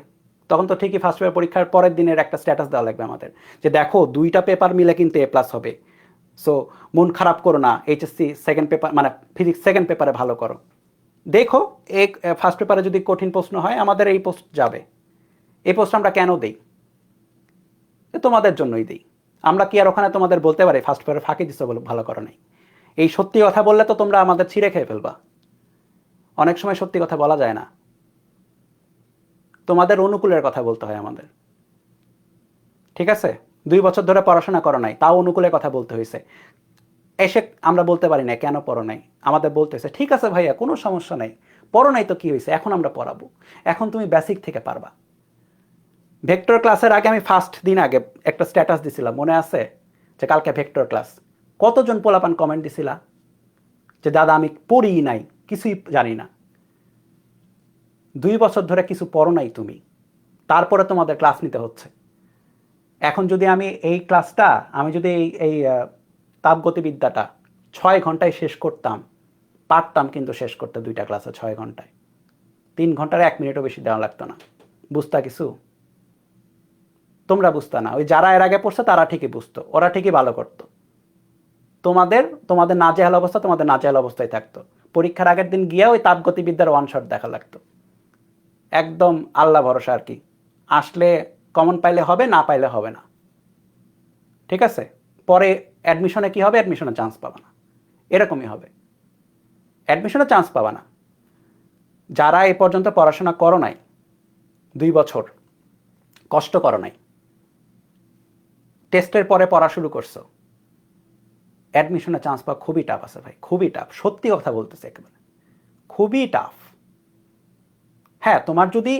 তখন তো ঠিকই ফার্স্ট পেপার পরীক্ষার পরের দিনের একটা স্ট্যাটাস দেওয়া লাগবে আমাদের, যে দেখো 2টা পেপার মিলে কিন্তু A+ হবে, সো মন খারাপ করো না, এইচএসসি সেকেন্ড পেপার মানে ফিজিক্স সেকেন্ড পেপারে ভালো করো। দেখো এক ফার্স্ট পেপারে যদি কঠিন প্রশ্ন হয় আমাদের এই পোস্ট যাবে। এই পোস্ট আমরা কেন দেই? তোমাদের জন্যই দিই। আমরা কি আর ওখানে তোমাদের বলতে পারি ফার্স্ট পেপারে ফাঁকি দিচ্ছ বলে ভালো করো নাই? এই সত্যি কথা বললে তো তোমরা আমাদের ছিঁড়ে খেয়ে ফেলবা। অনেক সময় সত্যি কথা বলা যায় না, তোমাদের অনুকূলের কথা বলতে হয় আমাদের, ঠিক আছে? 2 বছর ধরে পড়াশোনা করো নাই, তাও অনুকূলের কথা বলতে হয়েছে। এসে আমরা বলতে পারি না কেন পড়ো নাই, আমাদের বলতে হয়েছে ঠিক আছে ভাইয়া কোনো সমস্যা নাই, পড়ো নাই তো কি হয়েছে, এখন আমরা পড়াবো, এখন তুমি বেসিক থেকে পারবা। ভেক্টর ক্লাসের আগে আমি ফার্স্ট দিন আগে একটা স্ট্যাটাস দিছিলাম, মনে আছে? যে কালকে ভেক্টর ক্লাস। কতজন পোলাপান কমেন্ট দিছিলা যে দাদা আমি পড়ি নাই, কিছুই জানি না। 2 বছর ধরে কিছু পড়ো নাই তুমি, তারপরে তোমাদের ক্লাস নিতে হচ্ছে। এখন যদি আমি এই ক্লাসটা, আমি যদি এই তাপগতিবিদ্যাটা 6 ঘন্টায় শেষ করতাম, পারতাম কিন্তু শেষ করতে 2টা ক্লাসে 6 ঘন্টায়। 3 ঘন্টার 1 মিনিটও বেশি দেওয়া লাগতো না। বুঝতা কিছু? তোমরা বুঝতা না, ওই যারা এর আগে পড়ছে তারা ঠিকই বুঝতো, ওরা ঠিকই ভালো করতো। তোমাদের নাজেহাল অবস্থা তোমাদের নাজেহাল অবস্থায় থাকতো। পরীক্ষার আগের দিন গিয়ে ওই তাপগতিবিদ্যার ওয়ান শট দেখা লাগতো। একদম আল্লাহ ভরসা আর কি, আসলে কমন পাইলে হবে, না পাইলে হবে না। ঠিক আছে, পরে অ্যাডমিশনে কি হবে? অ্যাডমিশনে চান্স পাবা না, এরকমই হবে। অ্যাডমিশনে চান্স পাবা না। যারা এ পর্যন্ত পড়াশোনা করো নাই, 2 বছর কষ্ট করো নাই, টেস্টের পরে পড়া শুরু করছো, অ্যাডমিশনে চান্স পাওয়া খুবই টাফ আছে ভাই, খুবই টাফ। সত্যি কথা বলতেছে, একেবারে খুবই টাফ। হ্যাঁ, তোমার যদি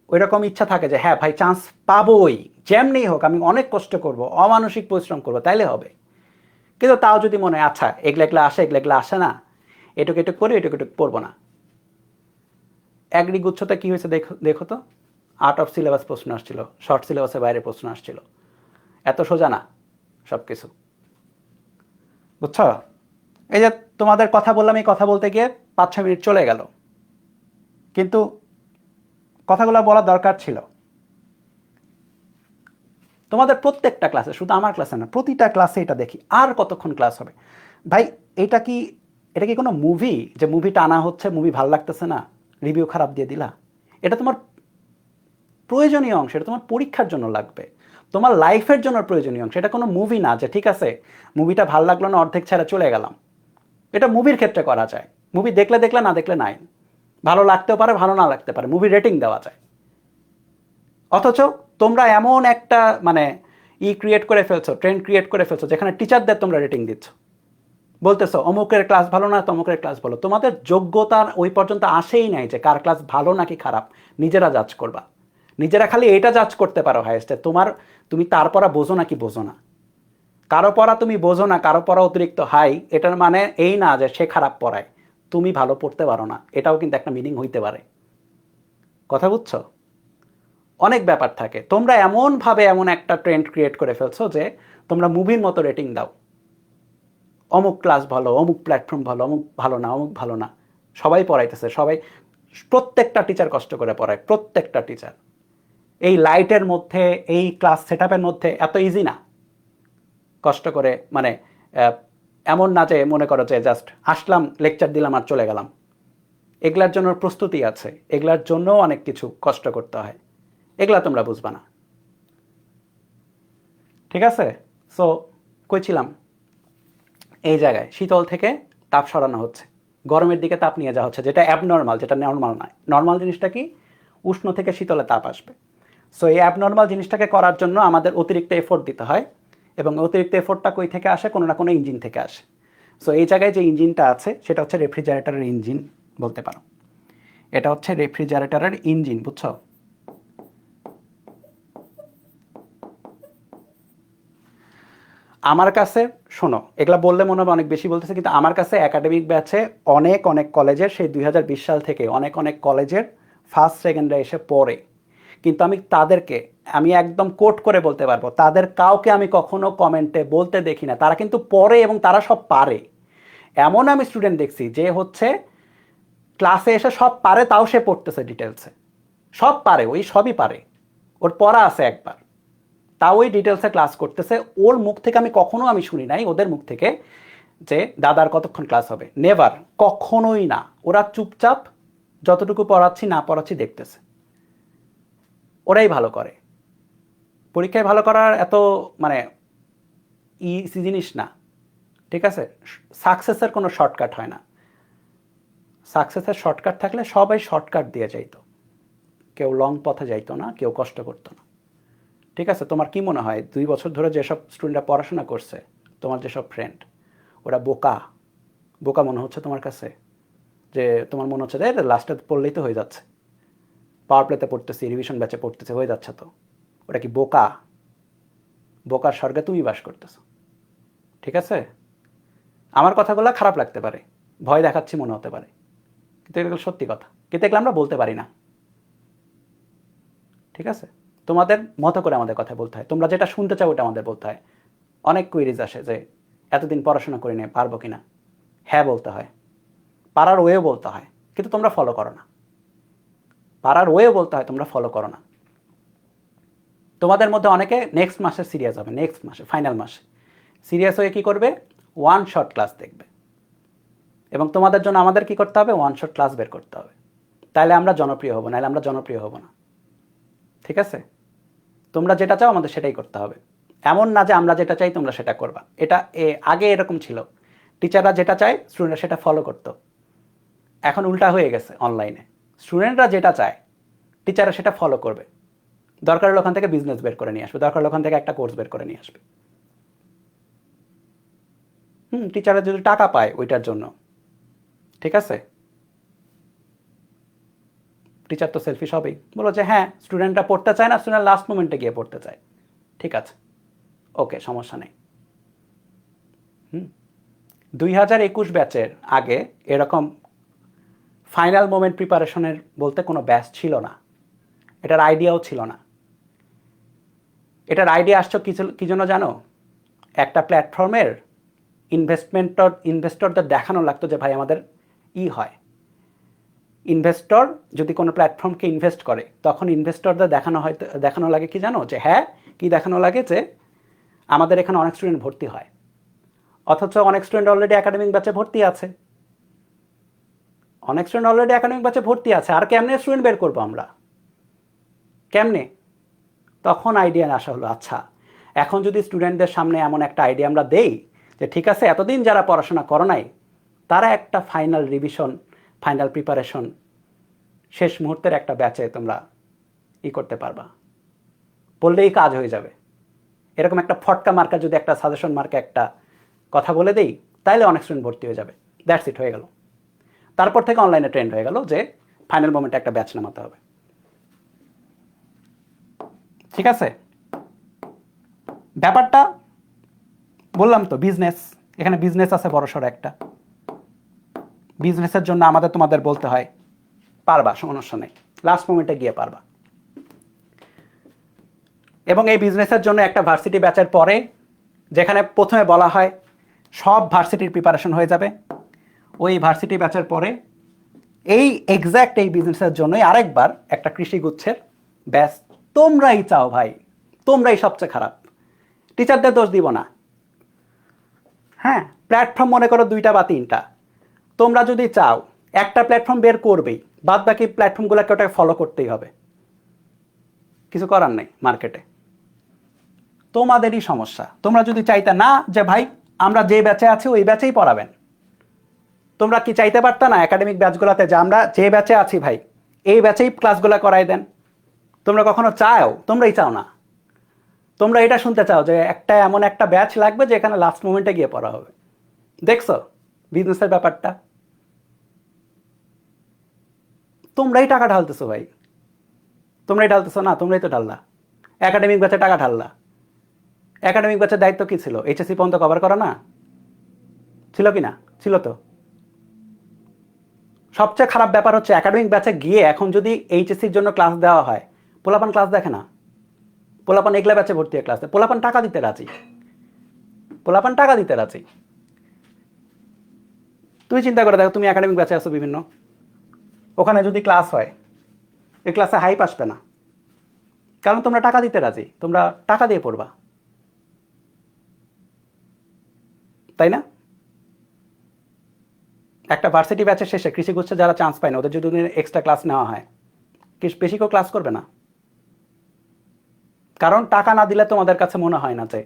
ওইরকম ইচ্ছা থাকে যে হ্যাঁ ভাই চান্স পাবোই, যেমনি হোক আমি অনেক কষ্ট করব, অমানসিক পরিশ্রম করবো, তাইলে হবে। কিন্তু তাও যদি মনে হয় আচ্ছা এগুলো এগুলো আসে, এগুলো এগুলো আসে না, এটুকু এটুকু করি, এটুকু এটুকু পড়বো না। গুচ্ছতে কি হয়েছে দেখো দেখো তো, আউট অফ সিলেবাস প্রশ্ন আসছিল, শর্ট সিলেবাসের বাইরে প্রশ্ন আসছিল। এত সোজা না সব কিছু, বুঝছো? এই যে তোমাদের কথা বললাম, এই কথা বলতে গিয়ে 5-6 মিনিট চলে গেল, কিন্তু কথাগুলো বলা দরকার ছিল। তোমাদের প্রত্যেকটা ক্লাসে, শুধু আমার ক্লাসে না, প্রতিটা ক্লাসে এটা দেখি। আর কতক্ষণ ক্লাস হবে ভাই? এটা কি এটা কি কোনো মুভি যে মুভিটা আনা হচ্ছে, মুভি ভালো লাগতেছে না, রিভিউ খারাপ দিয়ে দিলা? এটা তোমার প্রয়োজনীয় অংশ, এটা তোমার পরীক্ষার জন্য লাগবে, তোমার লাইফের জন্য প্রয়োজনীয় অংশ। এটা কোনো মুভি না যে ঠিক আছে মুভিটা ভালো লাগলো না, অর্ধেক ছেড়ে চলে গেলাম। এটা মুভির ক্ষেত্রে করা যায়, মুভি দেখলে দেখলে, না দেখলে নাই। ভালো লাগতেও পারে, ভালো না লাগতে পারে, মুভি রেটিং দেওয়া যায়। অথচ তোমরা এমন একটা মানে ক্রিয়েট করে ফেলছো, ট্রেন্ড ক্রিয়েট করে ফেলছো, যেখানে টিচারদের তোমরা রেটিং দিচ্ছ, বলতেছো অমুকের ক্লাস ভালো না, তমুকের ক্লাস ভালো। তোমাদের যোগ্যতার ওই পর্যন্ত আসেই নাই যে কার ক্লাস ভালো নাকি খারাপ, নিজেরা জাজ করবা। নিজেরা খালি এটা জাজ করতে পারো হায়েস্টে তুমি তার পড়া বোঝো নাকি বোঝো না। কারো পড়া তুমি বোঝো না, কারো পড়া অতিরিক্ত হাই, এটার মানে এই না যে সে খারাপ পড়ায়, তুমি ভালো পড়তে পারো না, এটাও কিন্তু একটা মিনিং হইতে পারে। কথা বুঝছো? অনেক ব্যাপার থাকে। তোমরা এমনভাবে এমন একটা ট্রেন্ড ক্রিয়েট করে ফেলছো যে তোমরা মুভির মতো রেটিং দাও, অমুক ক্লাস ভালো, অমুক প্ল্যাটফর্ম ভালো, অমুক ভালো না, অমুক ভালো না। সবাই পড়াইতেছে, সবাই, প্রত্যেকটা টিচার কষ্ট করে পড়ায়, প্রত্যেকটা টিচার। এই লাইটের মধ্যে, এই ক্লাস সেট আপের মধ্যে এত ইজি না কষ্ট করে, মানে এমন না যে মনে করো যে জাস্ট আসলাম, লেকচার দিলাম আর চলে গেলাম। এগুলার জন্য প্রস্তুতি আছে, এগুলার জন্যও অনেক কিছু কষ্ট করতে হয়, এগুলা তোমরা বুঝবা না। ঠিক আছে? সো কইছিলাম, এই জায়গায় শীতল থেকে তাপ সরানো হচ্ছে, গরমের দিকে তাপ নিয়ে যাওয়া হচ্ছে, যেটা অ্যাবনর্মাল, যেটা নর্মাল নয়। নর্মাল জিনিসটা কি? উষ্ণ থেকে শীতলে তাপ আসবে। সো এই অ্যাবনর্মাল জিনিসটাকে করার জন্য আমাদের অতিরিক্ত এফোর্ট দিতে হয়, এবং অতিরিক্ত এফোর্টটা কই থেকে আসে? কোনো না কোনো ইঞ্জিন থেকে আসে। সো এই জায়গায় যে ইঞ্জিনটা আছে সেটা হচ্ছে রেফ্রিজারেটরের ইঞ্জিন বলতে পারো। এটা হচ্ছে রেফ্রিজারেটরের ইঞ্জিন, বুঝছো? আমার কাছে, শোনো, এগুলা বললে মনে হবে অনেক বেশি বলতেছে, কিন্তু আমার কাছে একাডেমিক ব্যাচে অনেক অনেক কলেজের, সেই 2020 সাল থেকে অনেক অনেক কলেজের ফার্স্ট সেকেন্ডে এসে পড়ে। কিন্তু আমি একদম কোট করে বলতে পারবো, তাদের কাউকে আমি কখনো কমেন্টে বলতে দেখি না তারা কিন্তু পড়ে এবং তারা সব পারে। এমন আমি স্টুডেন্ট দেখছি যে হচ্ছে ক্লাসে এসে সব পারে, তাও সে পড়তেছে ডিটেলসে, সব পারে, ওই সবই পারে, ওর পড়া আছে একবার, তাও ওই ডিটেলসে ক্লাস করতেছে। ওর মুখ থেকে আমি শুনি নাই, ওদের মুখ থেকে, যে দাদার কতক্ষণ ক্লাস হবে, নেভার, কখনোই না। ওরা চুপচাপ যতটুকু পড়াচ্ছি না পড়াচ্ছি দেখতেছে, ওরাই ভালো করে। পরীক্ষায় ভালো করার এত মানে ইজি জিনিস না, ঠিক আছে? সাকসেসের কোনো শর্টকাট হয় না। সাকসেসের শর্টকাট থাকলে সবাই শর্টকাট দিয়ে যাইতো, কেউ লং পথে যাইতো না, কেউ কষ্ট করতো না। ঠিক আছে? তোমার কি মনে হয় 2 বছর ধরে যেসব স্টুডেন্টরা পড়াশোনা করছে, তোমার যেসব ফ্রেন্ড, ওরা বোকা বোকা মনে হচ্ছে তোমার কাছে? যে তোমার মনে হচ্ছে যে লাস্টে পড়লেই তো হয়ে যাচ্ছে, পাওয়ার প্লেতে পড়তেছি, রিভিশন ব্যাচে পড়তেছি, হয়ে যাচ্ছে তো। ওটা কি বোকা? বোকার স্বর্গে তুমি বাস করতেছো। ঠিক আছে? আমার কথাগুলো খারাপ লাগতে পারে, ভয় দেখাচ্ছি মনে হতে পারে, কিন্তু এগুলো সত্যি কথা, কিন্তু এগুলো আমরা বলতে পারি না। ঠিক আছে? তোমাদের মতো করে আমাদের কথা বলতে হয়, তোমরা যেটা শুনতে চাও ওটা আমাদের বলতে হয়। অনেক কুইরিজ আসে যে এতদিন পড়াশোনা করি না, পারবো কিনা। হ্যাঁ বলতে হয়, পারার ওয়েও বলতে হয়, কিন্তু তোমরা ফলো করো না। পারার ওয়েও বলতে হয়, তোমরা ফলো করো না। তোমাদের মধ্যে অনেকে নেক্সট মাসে সিরিয়াস হবে, নেক্সট মাসে ফাইনাল মাসে সিরিয়াস হয়ে কী করবে, ওয়ান শট ক্লাস দেখবে। এবং তোমাদের জন্য আমাদের কি করতে হবে, ওয়ান শট ক্লাস বের করতে হবে। তাহলে আমরা জনপ্রিয় হব, নাহলে আমরা জনপ্রিয় হব না। ঠিক আছে? তোমরা যেটা চাও আমাদের সেটাই করতে হবে। এমন না যে আমরা যেটা চাই তোমরা সেটা করবা। এটা আগে এরকম ছিল, টিচাররা যেটা চায় স্টুডেন্টরা সেটা ফলো করতো। এখন উল্টা হয়ে গেছে, অনলাইনে স্টুডেন্টরা যেটা চায় টিচাররা সেটা ফলো করবে। দরকার হলে ওখান থেকে বিজনেস বের করে নিয়ে আসবে, দরকার হলে ওখান থেকে একটা কোর্স বের করে নিয়ে আসবে। টিচাররা যদি টাকা পায় ওইটার জন্য, ঠিক আছে, টিচার তো সেলফিশ হবেই। বলো যে হ্যাঁ স্টুডেন্টরা পড়তে চায় না, স্টুডেন্ট লাস্ট মোমেন্টে গিয়ে পড়তে চায়, ঠিক আছে, ওকে, সমস্যা নেই। 2021 ব্যাচের আগে এরকম ফাইনাল মোমেন্ট প্রিপারেশনের বলতে কোনো ব্যাচ ছিল না, এটার আইডিয়াও ছিল না। এটার আইডিয়া আসছো কি জন্য জানো? একটা প্ল্যাটফর্মের ইনভেস্টরদের দেখানো লাগতো যে ভাই আমাদের হয়, ইনভেস্টর যদি কোনো প্ল্যাটফর্মকে ইনভেস্ট করে তখন ইনভেস্টরদের দেখানো লাগে কি জানো, যে হ্যাঁ কি দেখানো লাগে, যে আমাদের এখানে অনেক স্টুডেন্ট ভর্তি হয়, অথচ অনেক স্টুডেন্ট অলরেডি একাডেমিক ব্যাচে ভর্তি আছে, অনেক স্টুডেন্ট অলরেডি একাডেমিক ব্যাচে ভর্তি আছে, আর কেমনে স্টুডেন্ট বের করবো আমরা, কেমনে? তখন আইডিয়া আসা হলো, আচ্ছা এখন যদি স্টুডেন্টদের সামনে এমন একটা আইডিয়া আমরা দেই যে ঠিক আছে এতদিন যারা পড়াশোনা করো নাই তারা একটা ফাইনাল রিভিশন, ফাইনাল প্রিপারেশন, শেষ মুহূর্তের একটা ব্যাচে তোমরা করতে পারবা, বললেই কাজ হয়ে যাবে। এরকম একটা ফটকা মার্কা যদি একটা সাজেশন মার্কা একটা কথা বলে দেই তাইলে অনেক স্টুডেন্ট ভর্তি হয়ে যাবে, দ্যাটস ইট, হয়ে গেল। তারপর থেকে অনলাইনে ট্রেন্ড হয়ে গেল যে ফাইনাল মোমেন্টে একটা ব্যাচ নামাতে হবে। ঠিক আছে? ব্যাপারটা বললাম তো, বিজনেস, এখানে বিজনেস আছে বড়সড় একটা। বিজনেসের জন্য আমাদের তোমাদের বলতে হয় পারবা, সমস্যা নেই, লাস্ট মোমেন্টে গিয়ে পারবা। এবং এই বিজনেসের জন্য একটা ভার্সিটি ব্যাচের পরে, যেখানে প্রথমে বলা হয় সব ভার্সিটির প্রিপারেশন হয়ে যাবে, ওই ভার্সিটি ব্যাচের পরে এই এক্স্যাক্ট এই বিজনেসের জন্যই আরেকবার একটা কৃষিগুচ্ছের ব্যাচ তোমরাই চাও ভাই, তোমরাই সবচেয়ে খারাপ, টিচারদের দোষ দিব না। হ্যাঁ, প্ল্যাটফর্ম মনে করো 2টা বা 3টা, তোমরা যদি চাও একটা প্ল্যাটফর্ম বের করবেই, বাদ বাকি প্ল্যাটফর্মগুলোকে ওটাকে ফলো করতেই হবে, কিছু করার নেই মার্কেটে, তোমাদেরই সমস্যা। তোমরা যদি চাইতে না যে ভাই আমরা যে ব্যাচে আছি ওই ব্যাচেই পড়াবেন, তোমরা কি চাইতে পারতা না একাডেমিক ব্যাচগুলোতে যে আমরা যে ব্যাচে আছি ভাই এই ব্যাচেই ক্লাসগুলো করাই দেন? তোমরা কখনো চাও? তোমরাই চাও না, তোমরা এটা শুনতে চাও যে একটা এমন একটা ব্যাচ লাগবে যে এখানে লাস্ট মোমেন্টে গিয়ে পড়া হবে। দেখছো বিজনেসের ব্যাপারটা? তোমরাই টাকা ঢালতেছো ভাই, তোমরাই ঢালতেছো না, তোমরাই তো ঢাললা, একাডেমিক ব্যাচে টাকা ঢাললা। একাডেমিক ব্যাচের দায়িত্ব কি ছিল? এইচএসসি পর্যন্ত কভার করা না? ছিল কি না? ছিল তো। সবচেয়ে খারাপ ব্যাপার হচ্ছে একাডেমিক ব্যাচে গিয়ে এখন যদি এইচএসসির জন্য ক্লাস দেওয়া হয়, পোলাপান ক্লাস দেখে না, পোলাপান এগলা ব্যাচে ভর্তি হয় ক্লাসে, পোলাপান টাকা দিতে রাজি, পোলাপান টাকা দিতে রাজি। তুমি চিন্তা করে দেখো, তুমি একাডেমিক ব্যাচে আসো বিভিন্ন, ওখানে যদি ক্লাস হয় এই ক্লাসে হাইপ আসবে না, কারণ তোমরা টাকা দিতে রাজি, তোমরা টাকা দিয়ে পড়বা, তাই না? একটা ভার্সিটি ব্যাচের শেষে কৃষিগুচ্ছে যারা চান্স পায় না ওদের যদি এক্সট্রা ক্লাস নেওয়া হয়, বেশি কেউ ক্লাস করবে না, কারণ টাকা না দিলে তোমাদের কাছে মনে হয় না যে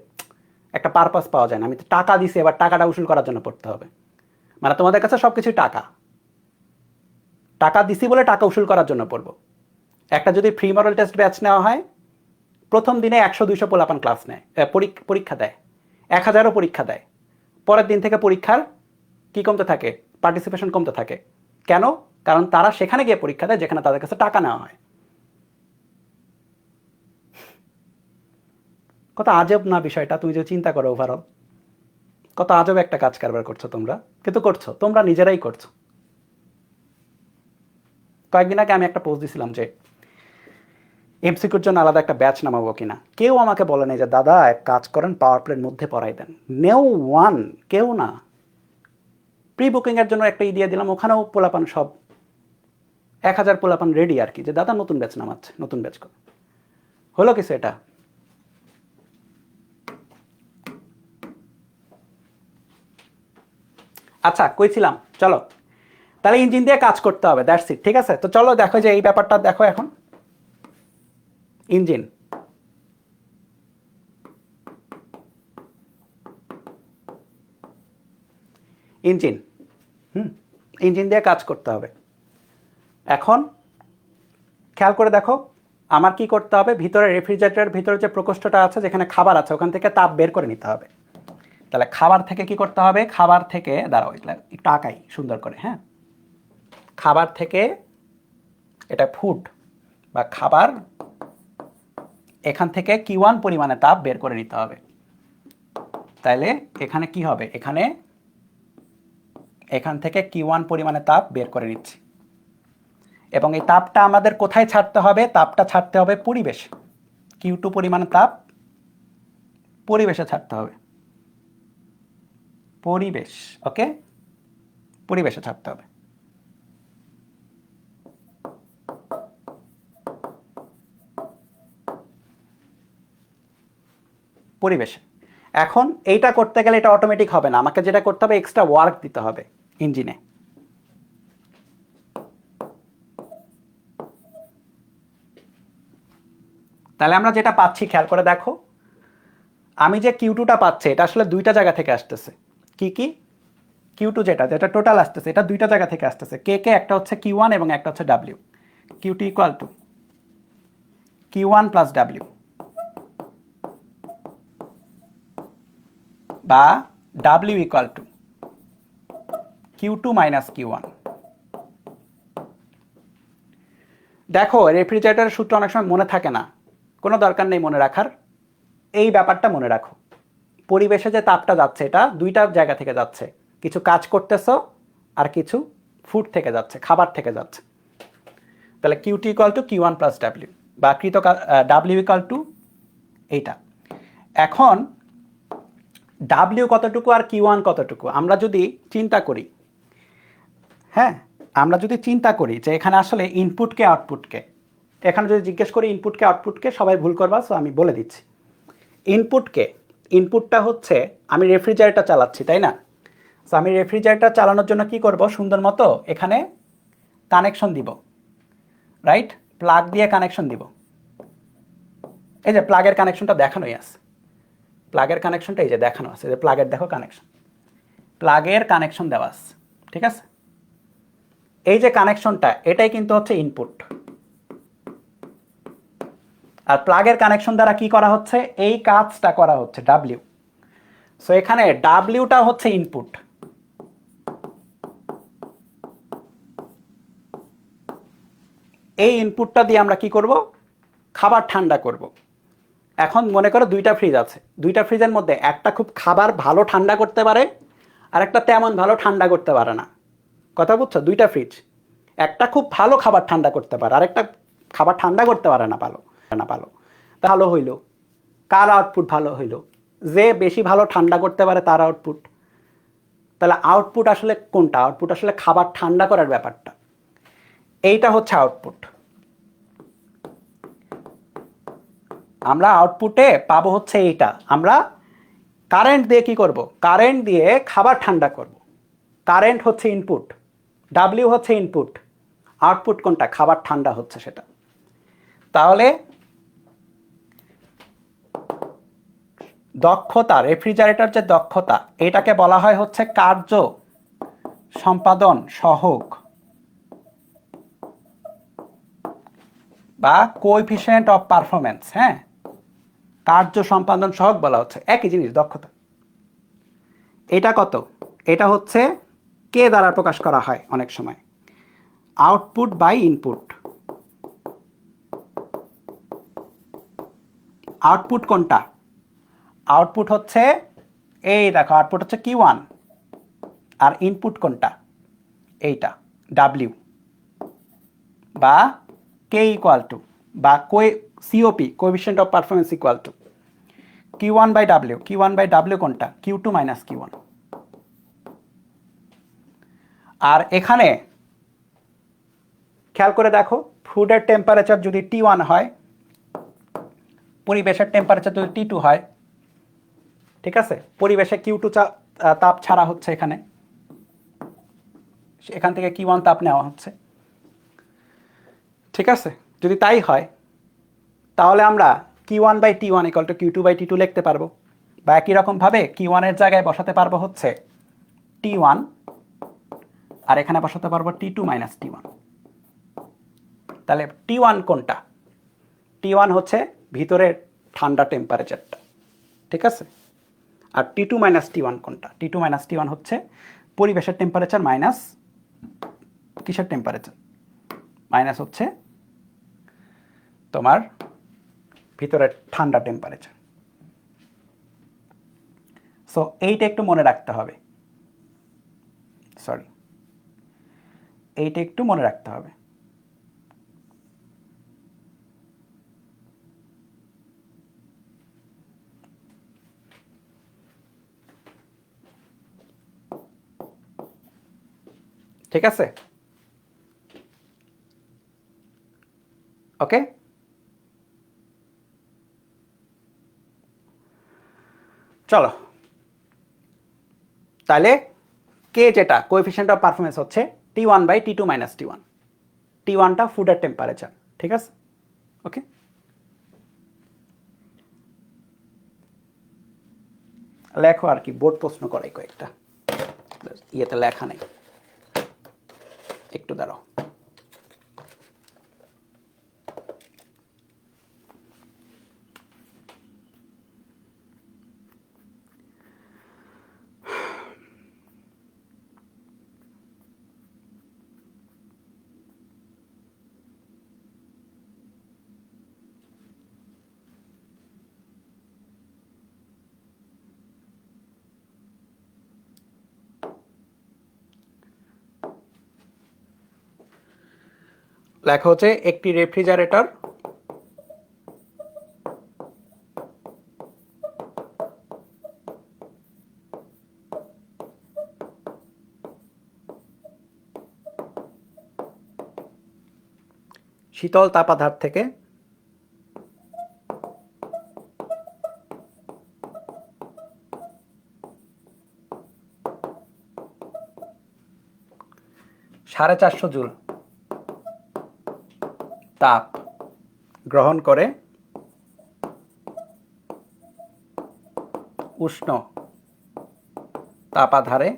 একটা পারপাস পাওয়া যায় না, আমি তো টাকা দিছি এবার টাকাটা উসুল করার জন্য পড়তে হবে, মানে তোমাদের কাছে সব কিছুই টাকা, টাকা দিছি বলে টাকা উসুল করার জন্য পড়বো। একটা যদি ফ্রি মডেল টেস্ট ব্যাচ নেওয়া হয়, প্রথম দিনে 100-200 পোলাপান ক্লাস নেয়, পরীক্ষা দেয়, 1000ও পরীক্ষা দেয়, পরের দিন থেকে পরীক্ষার কি কমতে থাকে, পার্টিসিপেশন কমতে থাকে। কেন? কারণ তারা সেখানে গিয়ে পরীক্ষা দেয় যেখানে তাদের কাছে টাকা নেওয়া হয়। কত আজব না বিষয়টা, তুমি যে চিন্তা করো ওভারঅল কত আজব একটা কাজ কারবার করছো তোমরা, কিন্তু করছো, তোমরা নিজেরাই করছো। কয়েকদিন আগে আমি একটা পোস্ট দিছিলাম যে এমসিকিউর জন্য আলাদা একটা ব্যাচ নামাবো কিনা, কেউ আমাকে বলে নাই যে দাদা এক কাজ করেন পাওয়ার প্লের মধ্যে পড়াই দেন, নেও ওয়ান, কেউ না। প্রি বুকিংয়ের জন্য একটা দিয়ে দিলাম, ওখানেও পোলাপান সব 1000 পোলাপান রেডি আর কি, যে দাদা নতুন ব্যাচ নামাচ্ছে, নতুন ব্যাচ করে হলো কিছু এটা। আচ্ছা কইছিলাম চলো তাহলে ইঞ্জিন দিয়ে কাজ করতে হবে, দ্যাটস ইট, ঠিক আছে। তো চলো দেখো যে এই ব্যাপারটা দেখো এখন ইঞ্জিন, ইঞ্জিন ইঞ্জিন দিয়ে কাজ করতে হবে। এখন খেয়াল করে দেখো আমার কি করতে হবে, ভিতরে রেফ্রিজারেটরের ভিতরে যে প্রকোষ্ঠটা আছে যেখানে খাবার আছে ওখান থেকে তাপ বের করে নিতে হবে। তাহলে খাবার থেকে কি করতে হবে, খাবার থেকে দাঁড়াও একটু আঁকাই সুন্দর করে, হ্যাঁ, খাবার থেকে, এটা ফুড বা খাবার, এখান থেকে Q1 পরিমাণে তাপ বের করে নিতে হবে। তাহলে এখানে কি হবে, এখান থেকে Q1 পরিমাণে তাপ বের করে নিচ্ছি, এবং এই তাপটা আমাদের কোথায় ছাড়তে হবে, তাপটা ছাড়তে হবে পরিবেশে, Q2 পরিমাণে তাপ পরিবেশে ছাড়তে হবে, পরিবেশ, ওকে, পরিবেশে ছাড়তে হবে। পরিবেশে। এখন এইটা করতে গেলে এটা অটোমেটিক হবে না, আমাকে যেটা করতে হবে এক্সট্রা ওয়ার্ক দিতে হবে ইঞ্জিনে। তাহলে আমরা যেটা পাচ্ছি খেয়াল করে দেখো, আমি যে Q2টা পাচ্ছি এটা আসলে দুইটা জায়গা থেকে আসতেছে। কি কি, Q2 যেটা যেটা টোটাল আসতেছে এটা দুইটা জায়গা থেকে আসতেছে, কে কে, একটা হচ্ছে Q1 এবং একটা হচ্ছে W। Q2 equal to Q1 plus W বা W equal two Q2 minus Q1। দেখো রেফ্রিজারেটরের সূত্র অনেক সময় মনে থাকে না, কোনো দরকার নেই মনে রাখার, এই ব্যাপারটা মনে রাখো, পরিবেশে যে তাপটা যাচ্ছে এটা দুইটা জায়গা থেকে যাচ্ছে, কিছু কাজ করতেছো আর কিছু ফুড থেকে যাচ্ছে, খাবার থেকে যাচ্ছে। তাহলে Q2 equal to Q1 plus W বা কৃত W ইকুয়াল টু এইটা। এখন W কতটুকু আর Q1 কতটুকু আমরা যদি চিন্তা করি, হ্যাঁ, আমরা যদি চিন্তা করি যে এখানে আসলে ইনপুটকে আউটপুটকে, এখানে যদি জিজ্ঞেস করি ইনপুটকে আউটপুটকে, সবাই ভুল করবা, সো আমি বলে দিচ্ছি। ইনপুটকে, ইনপুটটা হচ্ছে আমি রেফ্রিজারেটর চালাচ্ছি তাই না, সো আমি রেফ্রিজারেটর চালানোর জন্য কি করব, সুন্দর মতো এখানে কানেকশন দিব, রাইট, প্লাগ দিয়ে কানেকশন দিব। এই যে প্লাগের কানেকশনটা দেখানোই আছে, প্লাগের কানেকশনটা এই যে দেখানো আছে, যে প্লাগের দেখো কানেকশন, প্লাগের কানেকশন দেওয়া আছে, ঠিক আছে। এই যে কানেকশনটা এটাই কিন্তু হচ্ছে ইনপুট, আর প্লাগের কানেকশন দ্বারা কি করা হচ্ছে, এই কাজটা করা হচ্ছে ডাব্লিউ। সো এখানে ডাব্লিউটা হচ্ছে ইনপুট, এই ইনপুটটা দিয়ে আমরা কি করব, খাবার ঠান্ডা করব। এখন মনে করো দুইটা ফ্রিজ আছে, দুইটা ফ্রিজের মধ্যে একটা খুব খাবার ভালো ঠান্ডা করতে পারে আর একটা তেমন ভালো ঠান্ডা করতে পারে না, কথা বুঝছো, দুইটা ফ্রিজ, একটা খুব ভালো খাবার ঠান্ডা করতে পারে আর একটা খাবার ঠান্ডা করতে পারে না ভালো, ভালো হইলো, কার আউটপুট ভালো হইলো, যে বেশি ভালো ঠান্ডা করতে পারে তার আউটপুট। তাহলে আউটপুট আসলে কোনটা, আউটপুট আসলে খাবার ঠান্ডা করার ব্যাপারটা, এইটা হচ্ছে আউটপুট। আমরা আউটপুটে পাবো হচ্ছে এইটা, আমরা কারেন্ট দিয়ে কি করব, কারেন্ট দিয়ে খাবার ঠান্ডা করব, কারেন্ট হচ্ছে ইনপুট, ডাব্লিউ হচ্ছে ইনপুট, আউটপুট কোনটা, খাবার ঠান্ডা হচ্ছে সেটা। তাহলে দক্ষতা, রেফ্রিজারেটর যে দক্ষতা এটাকে বলা হয় হচ্ছে কার্য সম্পাদন সহগ বা কোএফিসিয়েন্ট অফ পারফরম্যান্স, হ্যাঁ, কার্য সম্পাদন সহগ বলা হচ্ছে, একই জিনিস দক্ষতা। এটা কত, এটা হচ্ছে কে দ্বারা প্রকাশ করা হয় অনেক সময়, আউটপুট বাই ইনপুট। আউটপুট কোনটা, আউটপুট হচ্ছে এই দেখো, আউটপুট হচ্ছে Q1, আর ইনপুট কোনটা, এইটা ডাব্লিউ, বা কে ইকুয়াল টু, বা COP coefficient of performance equal to Q1 by W. Q1 by W কোনটা, Q2 মাইনাস Q1। আর এখানে খেয়াল করে দেখো, ফুডের টেম্পারেচার যদি T1 হয়, পরিবেশের টেম্পারেচার যদি T2 হয়, ঠিক আছে, পরিবেশে Q2 তাপ ছাড়া হচ্ছে, এখান থেকে Q1 তাপ নেওয়া হচ্ছে, ঠিক আছে। যদি তাই হয় তাহলে আমরা Q1 by T1 equal two Q2 by T2 লিখতে পারবো, বা একই রকমভাবে Q1 এর জায়গায় বসাতে পারবো হচ্ছে T1, আর এখানে বসাতে পারবো T2 মাইনাস T1। তাহলে T1 কোনটা, T1 হচ্ছে ভিতরের ঠান্ডা টেম্পারেচারটা, ঠিক আছে। আর T2 মাইনাস T1 কোনটা, T2 মাইনাস T1 হচ্ছে পরিবেশের টেম্পারেচার মাইনাস কিসের টেম্পারেচার, মাইনাস হচ্ছে তোমার ভিতরের ঠান্ডা টেম্পারেচার। সো এইটা একটু মনে রাখতে হবে, সরি, এইটা একটু মনে রাখতে হবে। ঠিক আছে, ওকে। চলো, তাহলে কে যেটা কোএফিসিয়েন্ট অফ পারফরমেন্স হচ্ছে T1 by T2 minus T1। T1টা ফুডের টেম্পারেচার, ঠিক আছে, ওকে। লেখো আর কি, বোর্ড প্রশ্ন করে কয়েকটা, ইয়েতে লেখা নেই, একটু দাঁড়াও। লেখা হচ্ছে একটি রেফ্রিজারেটর শীতল তাপাধার থেকে $450 জুল তাপ গ্রহণ করে উষ্ণ তাপাধারে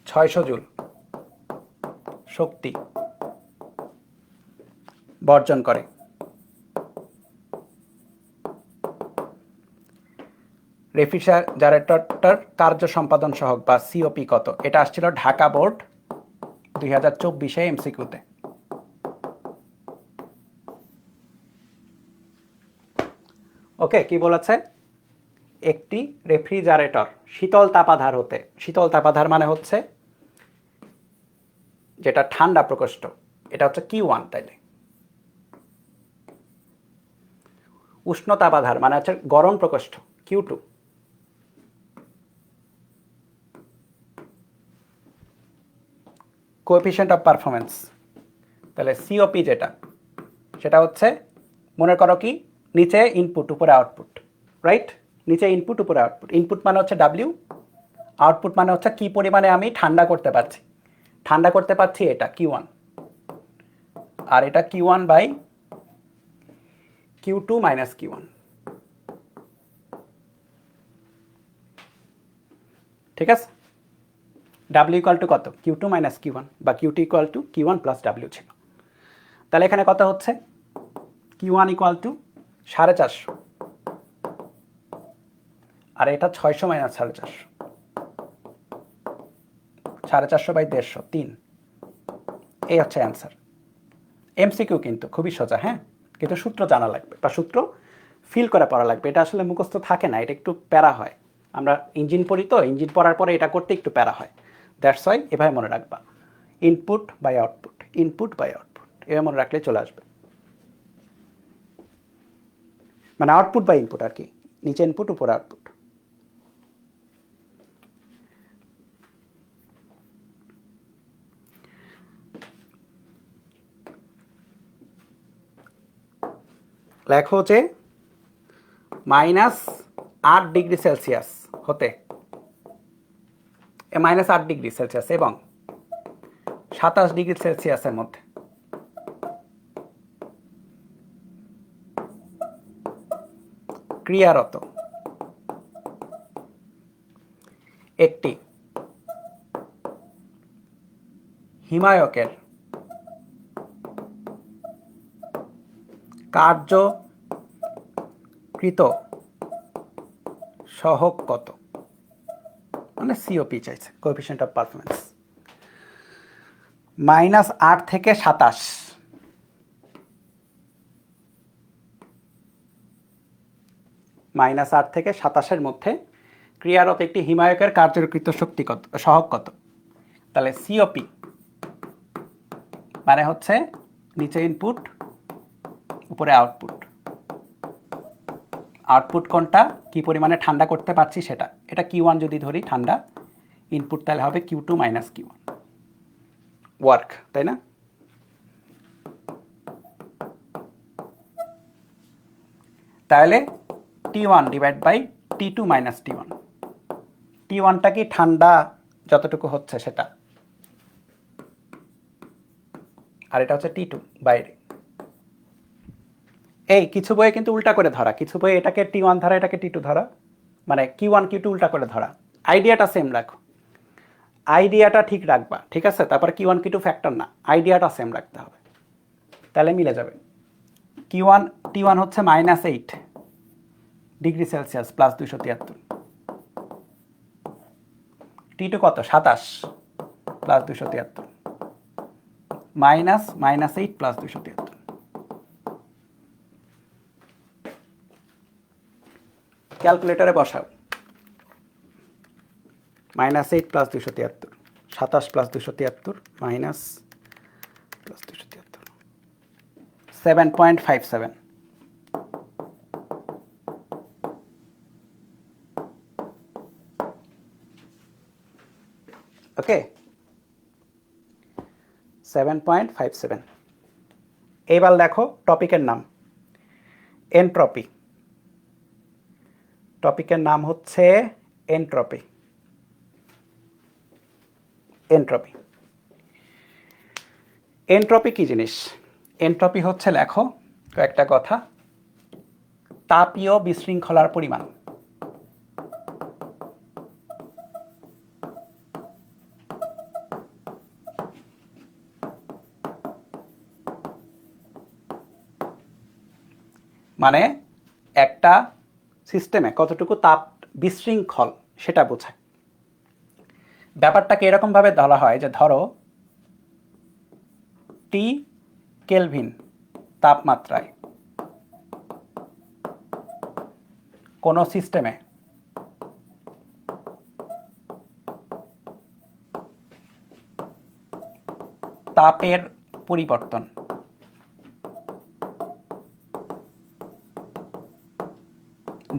600 জুল শক্তি বর্জন করে। রেফ্রিজারেটরটার কার্য সম্পাদন সহগ বা সিওপি কত, এটা আসছিল ঢাকা বোর্ড 2024 এমসিকিউতে। ওকে, কি বলেছে, একটি রেফ্রিজারেটর শীতল তাপাধার হতে, শীতল তাপাধার মানে হচ্ছে যেটা ঠান্ডা প্রকোষ্ঠ, এটা হচ্ছে Q1, তাইলে উষ্ণ তাপাধার মানে হচ্ছে গরম প্রকোষ্ঠ Q2। কোএফিসিয়েন্ট অফ পারফরমেন্স, তাহলে সিওপি যেটা, সেটা হচ্ছে মনে করো কি, নিচে ইনপুট উপরে আউটপুট, রাইট, নিচে ইনপুট উপরে আউটপুট, ইনপুট মানে হচ্ছে ডাব্লিউ, আউটপুট মানে হচ্ছে কি পরিমাণে আমি ঠান্ডা করতে পারছি, ঠান্ডা করতে পারছি এটা Q1, আর এটা Q1 by Q2 minus Q1, ঠিক আছে। ডাব্লিউ ইকুয়াল টু কত, Q2 মাইনাস Q1, বা Q2 equal to Q1 plus W ছিল। তাহলে এখানে কত হচ্ছে, Q1 ইকুয়াল টু 450, আর এটা 600 মাইনাস 450, 450 বাই 150, 3। এই হচ্ছে অ্যান্সার। এমসিকিউ কিন্তু খুবই সোজা, হ্যাঁ, কিন্তু সূত্র জানা লাগবে বা সূত্র ফিল করে পড়া লাগবে। এটা আসলে মুখস্থ থাকে না, এটা একটু প্যারা হয়। আমরা ইঞ্জিন পড়ি তো, ইঞ্জিন পড়ার পরে এটা করতে একটু প্যারা হয়। দ্যাটস ওয়াই এভাবে মনে রাখবা, input by output, input by output, এভাবে মনে রাখলে চলে আসবে। মানে আউটপুট বাই ইনপুট আর কি, নিচে ইনপুট উপরে আউটপুট। লেখো যে -8°C হতে -8°C এবং 27°C মধ্যে ক্রিয়ারত একটি হিমায়কের কার্যকৃত সহগ কত, মানে সিওপি চাইছে, কোএফিসিয়েন্ট অফ পারফরমেন্স। -8 থেকে 27, -8 থেকে 27-এর মধ্যে ক্রিয়ারত একটি হিমায়কের কার্যকৃত শক্তি কত, সহগ কত। তাহলে সিওপি মানে হচ্ছে নিচে ইনপুট উপরে আউটপুট। আউটপুট কোনটা, কি পরিমাণে ঠান্ডা করতে পারছি সেটা। এটা Q1 যদি ধরি ঠান্ডা, ইনপুট তাহলে হবে Q2 মাইনাস Q1 ওয়ার্ক, তাই না? তাহলে T1 divide by T2 minus T1। T1টা কি ঠান্ডা যতটুকু হচ্ছে সেটা, আর এটা হচ্ছে T2 বাইরে। এই কিছু বইয়ে কিন্তু উল্টা করে ধরা, কিছু বইয়ে এটাকে T1 ধরা, এটাকে T2 ধরা, মানে Q1 Q2 উল্টা করে ধরা। আইডিয়াটা সেম রাখো, আইডিয়াটা ঠিক রাখবা, ঠিক আছে? তারপর Q1 Q2 ফ্যাক্টর না, আইডিয়াটা সেম রাখতে হবে, তাহলে মিলে যাবে। T1 হচ্ছে -8°C প্লাস 273, T2 কত 27 প্লাস 273, -8 প্লাস 273। ক্যালকুলেটরে বসাও, -8 প্লাস 273, 27 প্লাস 273 মাইনাস প্লাস 273, 7.57। ওকে, 7.57। এইবার দেখো টপিকের নাম এনট্রপি। টপিকের নাম হচ্ছে এনট্রপি। এনট্রপি, এনট্রপি কি জিনিস? এনট্রপি হচ্ছে, লেখো কয়েকটা কথা, তাপীয় বিশৃঙ্খলার পরিমাণ। মানে একটা সিস্টেমে কতটুকু তাপ বিশৃঙ্খল সেটা বোঝায়। ব্যাপারটাকে এরকমভাবে ধরা হয় যে ধরো T কেলভিন তাপমাত্রায় কোনো সিস্টেমে তাপের পরিবর্তন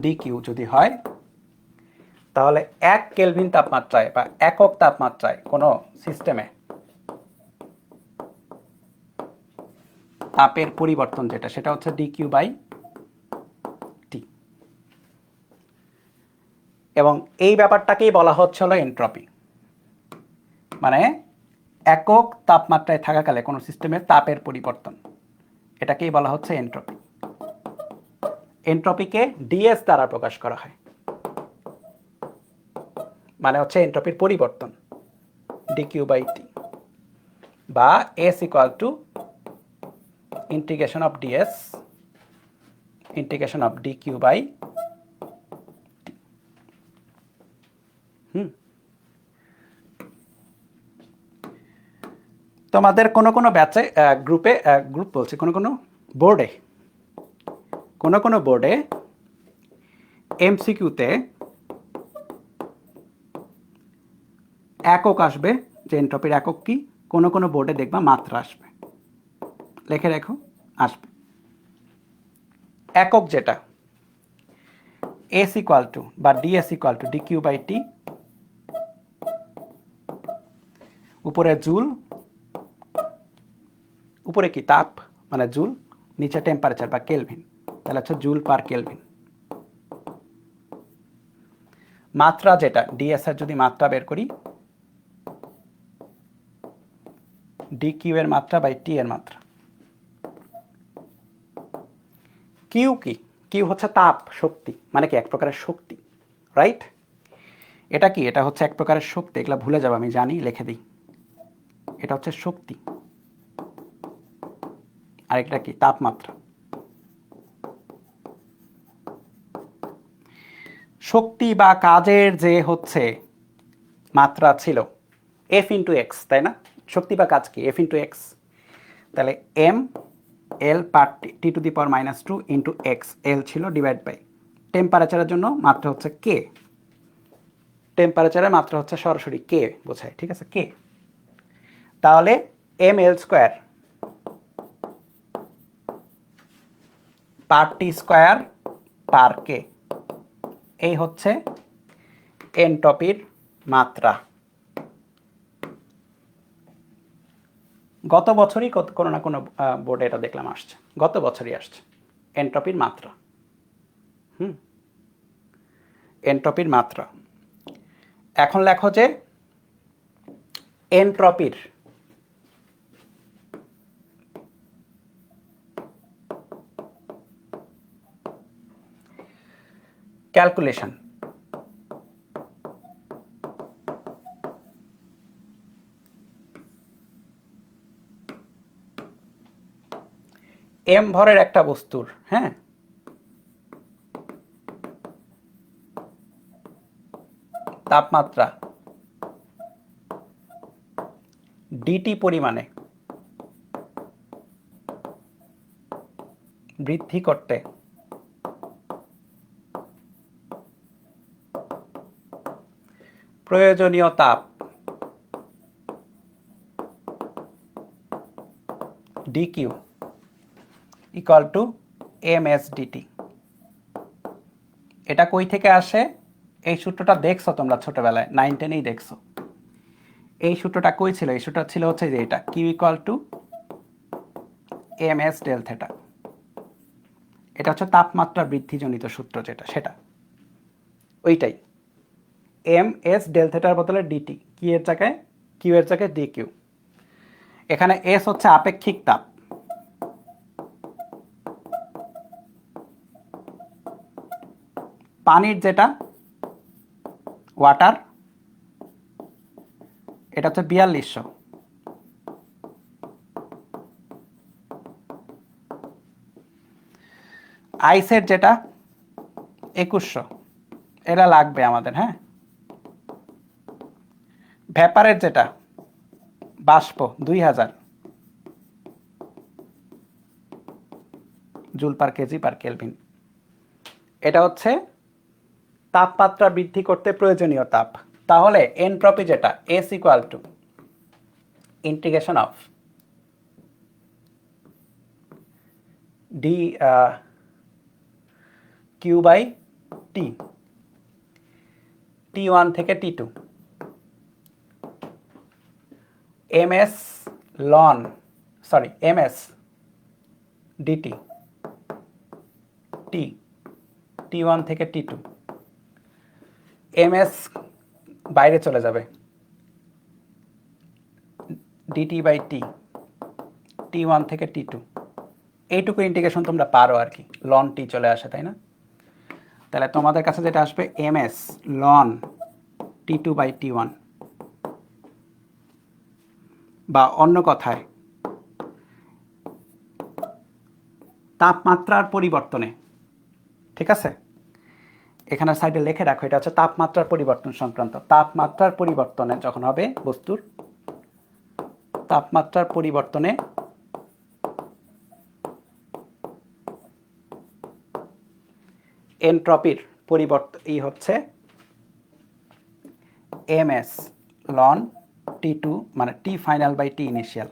dQ যদি হয়, তাহলে 1 কেলভিন তাপমাত্রায় বা একক তাপমাত্রায় কোনো সিস্টেমে তাপের পরিবর্তন যেটা, সেটা হচ্ছে dQ বাই T। এবং এই ব্যাপারটাকেই বলা হচ্ছিল এনট্রপি, মানে একক তাপমাত্রায় থাকাকালে কোনো সিস্টেমের তাপের পরিবর্তন, এটাকেই বলা হচ্ছে এনট্রপি। এনট্রপিকে ডিএস দ্বারা প্রকাশ করা হয়, মানে হচ্ছে এনট্রপির পরিবর্তন dQ বাই T, বা S equal to integration of DS integration of dQ by T। তোমাদের কোনো কোনো ব্যাচে গ্রুপ বলছি, কোনো কোনো বোর্ডে কোনো কোনো বোর্ডে এমসিকিউতে একক আসবে, যে এনট্রপির একক কি, কোনো কোনো বোর্ডে দেখবা মাত্রা আসবে। লিখে রাখো, আসবে একক যেটা এস ইকুয়াল টু বা DS equal to D Q by T, উপরে জুল, উপরে কি তাপ মানে জুল, নিচে টেম্পারেচার বা কেলভিন, তাহলে হচ্ছে জুল পার কেলভিন। মাত্রা যেটা ডিএস এর যদি মাত্রা বের করি, ডি কিউ এর মাত্রা বাই টি এর মাত্রা। কিউ কি, কিউ হচ্ছে তাপ শক্তি, মানে কি এক প্রকারের শক্তি, রাইট? এটা কি, এটা হচ্ছে এক প্রকারের শক্তি, এগুলো ভুলে যাবো আমি জানি, লিখে দিই। এটা হচ্ছে শক্তি, আর এটা কি তাপমাত্রা। শক্তি বা কাজের যে হচ্ছে মাত্রা ছিল এফ ইন্টু এক্স, তাই না? শক্তি বা কাজ কি, এফ ইন্টু এক্স। তাহলে M L per T to the power -2 into X, L ছিল ডিভাইড বাই টেম্পারেচারের জন্য মাত্রা হচ্ছে কে, টেম্পারেচারের মাত্রা হচ্ছে সরাসরি কে বোঝায়, ঠিক আছে, কে। তাহলে এম এল স্কোয়ার পার টি স্কোয়ার পার কে, এই হচ্ছে এনট্রপির মাত্রা। গত বছরই কোনো না কোনো বোর্ডে এটা দেখলাম আসছে, গত বছরই আসছে এনট্রপির মাত্রা। এনট্রপির মাত্রা। এখন লেখো যে এনট্রপির ক্যালকুলেশন। এম ভরের একটা বস্তুর, হ্যাঁ, তাপমাত্রা ডিটি পরিমাণে বৃদ্ধি করতে প্রয়োজনীয় তাপ DQ equal to M S DT. এটা কই থেকে আসে? এই সূত্রটা দেখছো তোমরা ছোটবেলায় 9-10-এই দেখছো। এই সূত্রটা কই ছিল? এই সূত্রটা ছিল হচ্ছে যে এটা Q equal to M S del theta. এটা হচ্ছে তাপমাত্রা বৃদ্ধিজনিত সূত্র যেটা, সেটা ওইটাই। এম এস ডেল থেটার বদলে ডিটি, কি এর জায়গায়, কিউ এর জায়গায় ডি কিউ। এখানে এস হচ্ছে আপেক্ষিক তাপ, পানির যেটা ওয়াটার, এটা হচ্ছে 4200। আইসের যেটা 2100, এটা লাগবে আমাদের, হ্যাঁ। ভ্যাপারের যেটা বাষ্প 2000 joule per KG per kelvin. এটা হচ্ছে তাপমাত্রা বৃদ্ধি করতে প্রয়োজনীয় তাপ। তাহলে এনট্রপি যেটা S equal to integration of D Q by T, T1 থেকে T2, ms ln sorry ms dt t T1 থেকে T2, ms বাইরে চলে যাবে, dt বাই t T1 থেকে T2। এইটুকু ইন্টিগ্রেশন তোমরা পারো আর কি, ln t চলে আসে, তাই না? তাহলে তোমাদের কাছে যেটা আসবে ms ln T2 by T1, বা অন্য কথায় তাপমাত্রার পরিবর্তনে, ঠিক আছে, এখানে সাইডে লিখে রাখো, এটা হচ্ছে তাপমাত্রার পরিবর্তন সংক্রান্ত। তাপমাত্রার পরিবর্তনে যখন হবে বস্তুর, তাপমাত্রার পরিবর্তনে এনট্রপির পরিবর্তন হচ্ছে ms ln T2 মানে T final by T initial.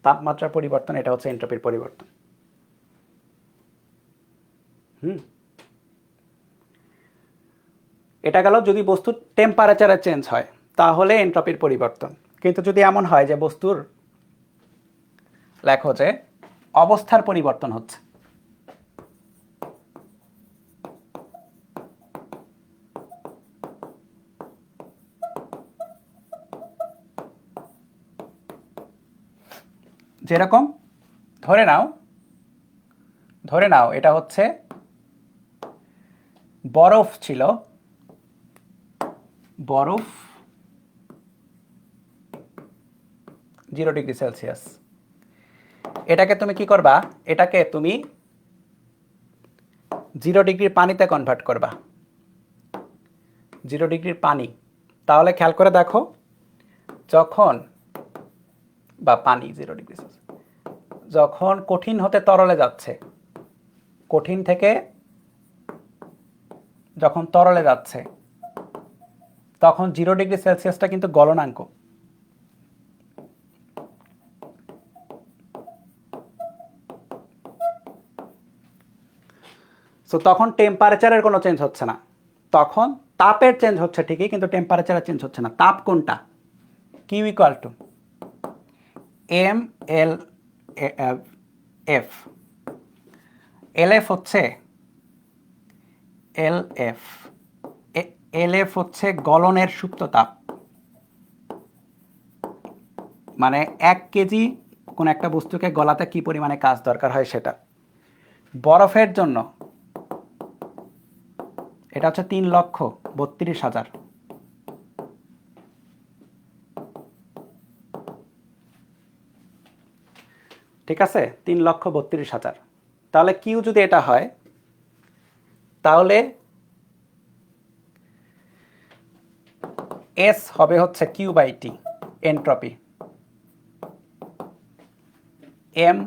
তাপমাত্রার পরিবর্তন, এটা হচ্ছে এনট্রপির পরিবর্তন। এটা গেল যদি বস্তুর টেম্পারেচারে চেঞ্জ হয় তাহলে এনট্রপির পরিবর্তন। কিন্তু যদি এমন হয় যে বস্তুর লেখো যে অবস্থার পরিবর্তন হচ্ছে, যেরকম ধরে নাও এটা হচ্ছে বরফ ছিল, বরফ 0 ডিগ্রি সেলসিয়াস। এটাকে তুমি কি করবা, এটাকে তুমি 0 ডিগ্রির পানিতে কনভার্ট করবা, 0 ডিগ্রির পানি। তাহলে খেয়াল করে দেখো, যখন বা পানি 0 ডিগ্রি সেলসিয়াস যখন কঠিন হতে তরলে যাচ্ছে, কঠিন থেকে যখন তরলে যাচ্ছে তখন 0 ডিগ্রি সেলসিয়াসটা কিন্তু গলনাঙ্ক। সো তখন টেম্পারেচারের কোনো চেঞ্জ হচ্ছে না, তখন তাপের চেঞ্জ হচ্ছে ঠিকই, কিন্তু টেম্পারেচারের চেঞ্জ হচ্ছে না। তাপ কোনটা? Q equal to M L F. L F হচ্ছে এল এফ হচ্ছে গলনের সুপ্ত তাপ, মানে 1 কেজি কোন একটা বস্তুকে গলাতে কি পরিমাণে কাজ দরকার হয় সেটা। বরফের জন্য এটা হচ্ছে 3,32,000। ঠিক আছে, 3,32,000। তাহলে কিউ যদি এটা হয় তাহলে এস হবে হচ্ছে Q by T entropy, M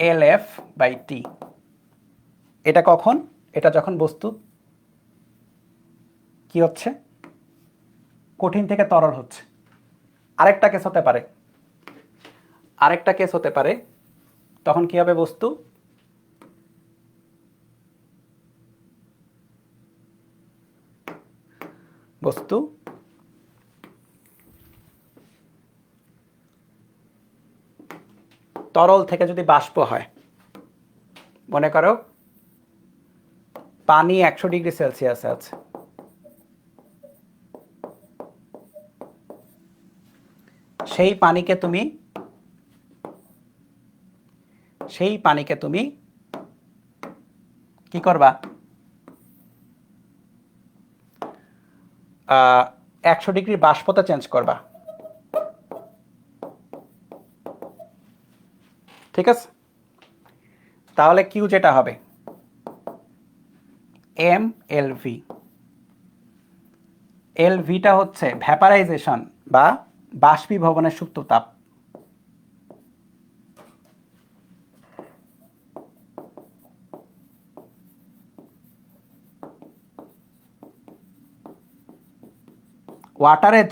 L F by T. এটা কখন? এটা যখন বস্তু কি হচ্ছে, কঠিন থেকে তরল হচ্ছে। আরেকটা কেস হতে পারে, তখন কি হবে, বস্তু তরল থেকে যদি বাষ্প হয়, মনে করো পানি 100 ডিগ্রি সেলসিয়াসে আছে, সেই পানিকে তুমি কি করবা, 100 ডিগ্রি বাষ্পতে চেঞ্জ করবা। ঠিক আছে, তাহলে কিউ যেটা হবে এম এল ভি। এল ভিটা হচ্ছে ভ্যাপারাইজেশন বা বাষ্পীভবনের সুপ্ত তাপ। ওয়াটারের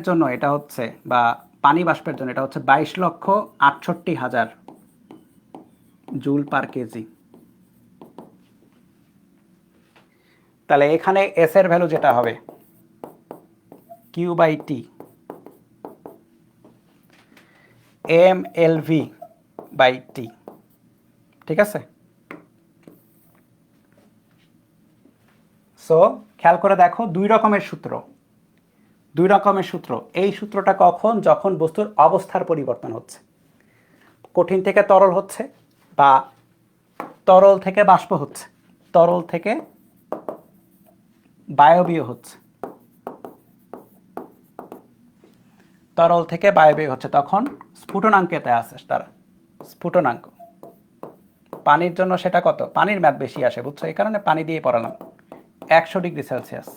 জন্য এটা হচ্ছে, বা পানি বাষ্পের জন্য এটা হচ্ছে 22,68,000 জুল পার কেজি। তাহলে এখানে এস এর ভ্যালু যেটা হবে Q by T M L V by T. ঠিক আছে, সো খেয়াল করে দেখো দুই রকমের সূত্র। এই সূত্রটা কখন? যখন বস্তুর অবস্থার পরিবর্তন হচ্ছে, কঠিন থেকে তরল হচ্ছে বা তরল থেকে বাষ্প হচ্ছে, তরল থেকে বায়বীয় হচ্ছে, তখন স্ফুটনাঙ্কেতে আসে তারা, স্ফুটনাঙ্ক। পানির জন্য সেটা কত? পানির ম্যাথ বেশি আসে, বুঝছো, এই কারণে পানি দিয়ে পড়ালাম। 100 ডিগ্রি সেলসিয়াস,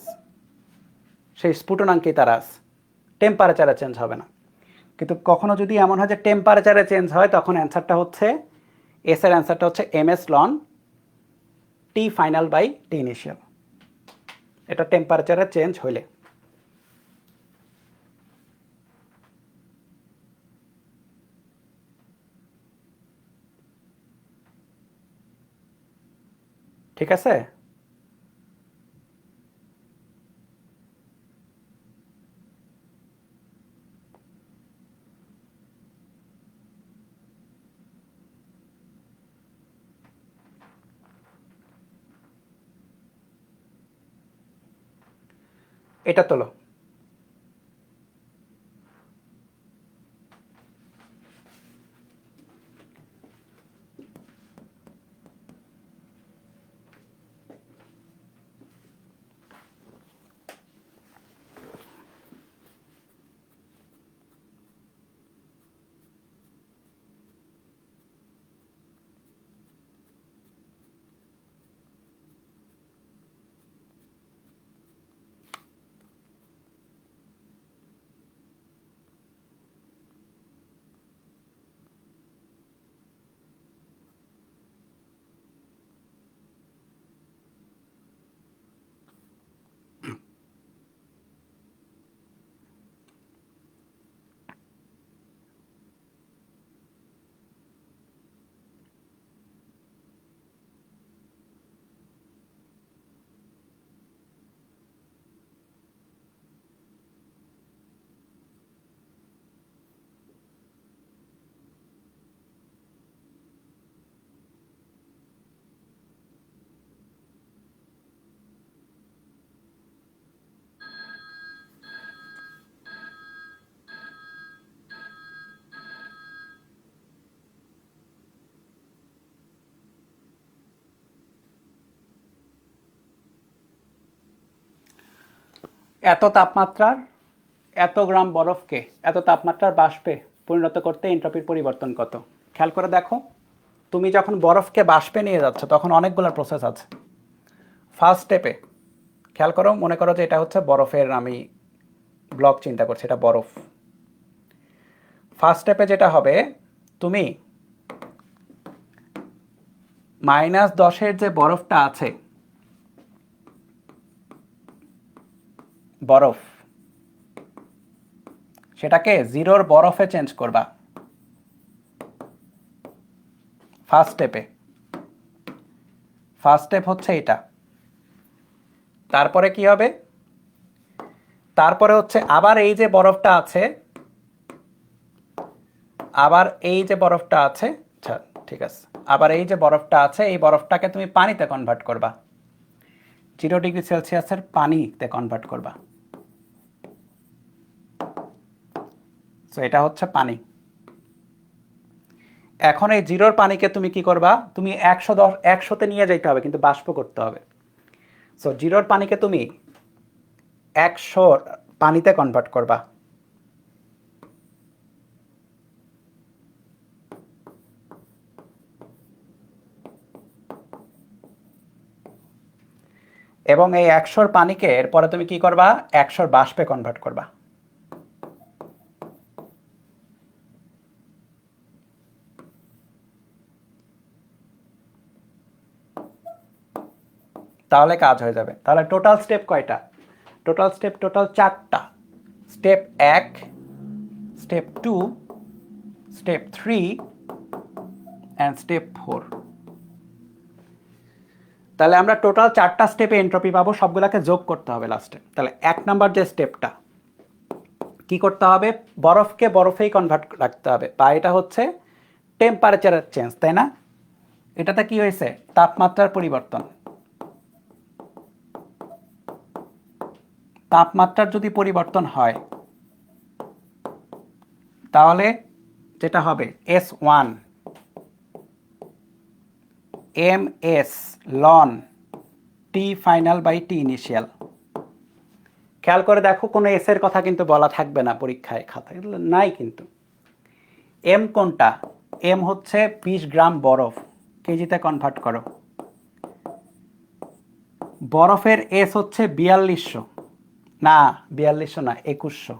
সেই স্ফুটনাঙ্কেই তারা আছে। টেম্পারেচারে চেঞ্জ হবে না। কিন্তু কখনো যদি এমন হয় যে টেম্পারেচারে চেঞ্জ হয়, তখন অ্যান্সারটা হচ্ছে এস এর অ্যান্সারটা হচ্ছে MS ln T final by T initial. এটা টেম্পারেচারে চেঞ্জ হইলে। ঠিক আছে? এটা তোলো। এত তাপমাত্রার এত গ্রাম বরফকে এত তাপমাত্রার বাষ্পে পরিণত করতে এন্ট্রপির পরিবর্তন কত? খেয়াল করে দেখো, তুমি যখন বরফকে বাষ্পে নিয়ে যাচ্ছ তখন অনেকগুলো প্রসেস আছে। ফার্স্ট স্টেপে খেয়াল করো, মনে করো যে এটা হচ্ছে বরফের, আমি ব্লক চিন্তা করছি, এটা বরফ। ফার্স্ট স্টেপে যেটা হবে, তুমি -10-এর যে বরফটা আছে, বরফ, সেটাকে 0-র বরফে চেঞ্জ করবা ফার্স্ট স্টেপে। ফার্স্ট স্টেপ হচ্ছে এটা। তারপরে কি হবে? তারপরে হচ্ছে আবার এই যে বরফটা আছে, আবার এই যে বরফটা আছে, আচ্ছা ঠিক আছে, আবার এই যে বরফটা আছে, এই বরফটাকে তুমি পানিতে কনভার্ট করবা, 0°C পানিতে কনভার্ট করবা। সো এটা হচ্ছে পানি। এখন এই 0-র পানিকে তুমি কি করবা? তুমি 100তে নিয়ে যেতে হবে, কিন্তু বাষ্প করতে হবে। সো 0-র পানিকে তুমি 100 পানিতে কনভার্ট করবা। এবং এই 100-র পানিকে এরপরে তুমি কি করবা? 100-র বাষ্পে কনভার্ট করবা। তাহলে কাজ হয়ে যাবে। তাহলে টোটাল স্টেপ কয়টা? টোটাল 4টা। Step 1, step 2, step 3 and step 4। তাহলে আমরা টোটাল 4টা স্টেপে এন্ট্রপি পাবো, সবগুলোকে যোগ করতে হবে লাস্টে। তাহলে 1 নাম্বার যে স্টেপটা, কি করতে হবে? বরফকে বরফেই কনভার্ট রাখতে হবে, বা এটা হচ্ছে টেম্পারেচারের চেঞ্জ, তাই না? এটাতে কি হয়েছে? তাপমাত্রার পরিবর্তন। তাপমাত্রার যদি পরিবর্তন হয়, তাহলে যেটা হবে S1 MS ln T final by T initial. খেয়াল করে দেখো, কোনো এস এর কথা কিন্তু বলা থাকবে না পরীক্ষায় খাতায়, এগুলো নাই কিন্তু। এম কোনটা? এম হচ্ছে 20 গ্রাম বরফ, কেজিতে কনভার্ট করো। বরফের এস হচ্ছে 4200, না 4200 না 2100।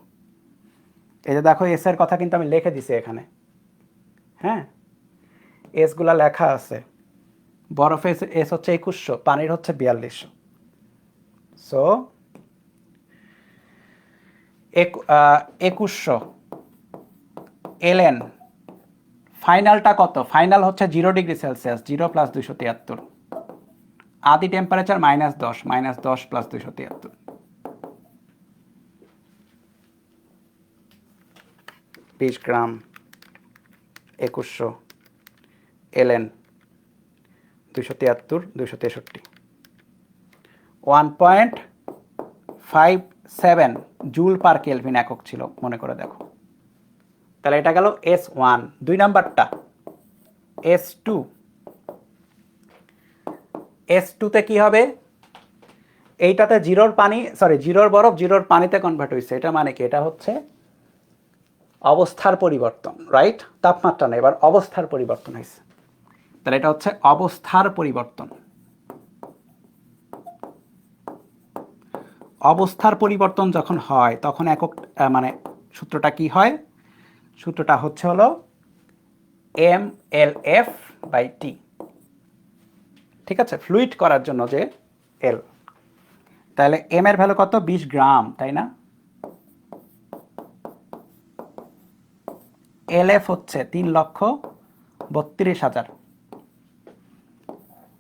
এই যে দেখো এস এর কথা কিন্তু আমি লিখে দিছি এখানে, হ্যাঁ, এসগুলা লেখা আছে। বরফে এস হচ্ছে 2100, পানির হচ্ছে 4200। সো 2100 এলএন, ফাইনালটা কত? ফাইনাল হচ্ছে 0°C, 0 + 273। আদি টেম্পারেচার -10, -10 + 273, 20 গ্রাম 2100 এলএন 273, 263, 1.57 জুল পার কেলভিন একক ছিল মনে করে দেখো। তাহলে এটা গেল S1। 2 নাম্বারটা S2। S2তে কি হবে? এইটাতে জিরোর পানি, সরি জিরোর বরফ জিরোর পানিতে কনভার্ট হয়েছে। এটা মানে কি? এটা হচ্ছে অবস্থার পরিবর্তন, রাইট? তাপমাত্রা না, এবার অবস্থার পরিবর্তন হয়েছে। তাহলে এটা হচ্ছে অবস্থার পরিবর্তন। অবস্থার পরিবর্তন যখন হয় তখন একক মানে সূত্রটা কি হয়? সূত্রটা হচ্ছে হলো mLF/T। ঠিক আছে, ফ্লুইড করার জন্য যে এল। তাহলে এম এর ভ্যালু কত? 20 গ্রাম, তাই না? এলএফ হচ্ছে 3,32,000।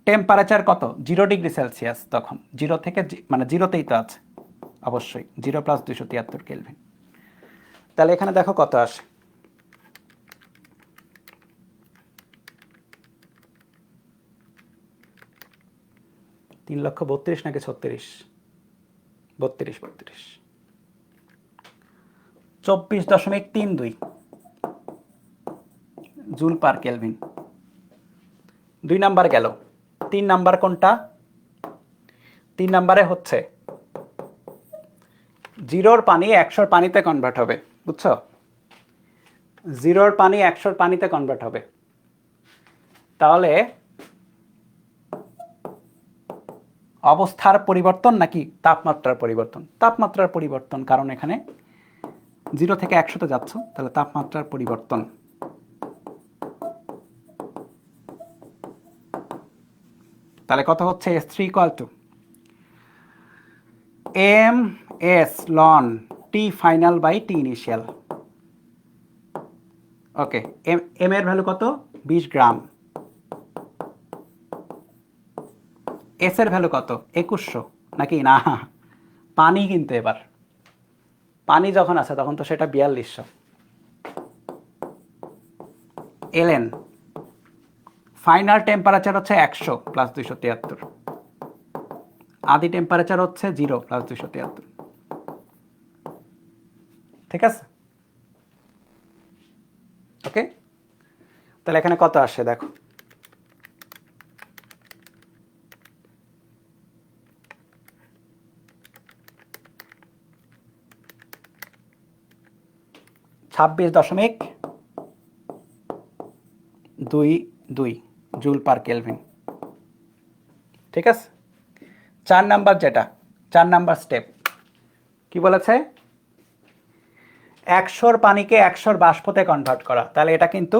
টেম্পারেচার কত? 0°C তখন, 0 থেকে মানে 0তেই তো আছে অবশ্যই, 0 + 273 কেলভিন। তাহলে এখানে দেখো কত আসে। 3,32,000 নাকি 36? 32 24.32 জুল পার কেলভিন। 2 নাম্বার গেল। 3 নাম্বার কোনটা? 3 নাম্বারে হচ্ছে জিরোর পানি 100 পানিতে কনভার্ট হবে, বুঝছো? জিরোর পানি 100 পানিতে কনভার্ট হবে। তাহলে অবস্থার পরিবর্তন নাকি তাপমাত্রার পরিবর্তন? তাপমাত্রার পরিবর্তন, কারণ এখানে 0 থেকে 100তে যাচ্ছ, তাহলে তাপমাত্রার পরিবর্তন। তাহলে কত হচ্ছে? S3 = MS ln T final by T initial। Okay, M এর ভ্যালু কত? 20 গ্রাম। এস এর ভ্যালু কত? 2100 নাকি? না, পানি কিন্তু এবার পানি যখন আছে তখন তো সেটা 4200। এলএন ফাইনাল টেম্পারেচার হচ্ছে 100 + 273, আদি টেম্পারেচার হচ্ছে 0 + 273। ঠিক আছে, ওকে। তাহলে এখানে কত আসে দেখো। (26.22 জুল পার কেলভিন। ঠিক আছে। 4 নাম্বার যেটা, 4 নাম্বার স্টেপ কি বলেছে? 100 পানিকে 100 বাষ্পতে কনভার্ট করা। তাহলে এটা কিন্তু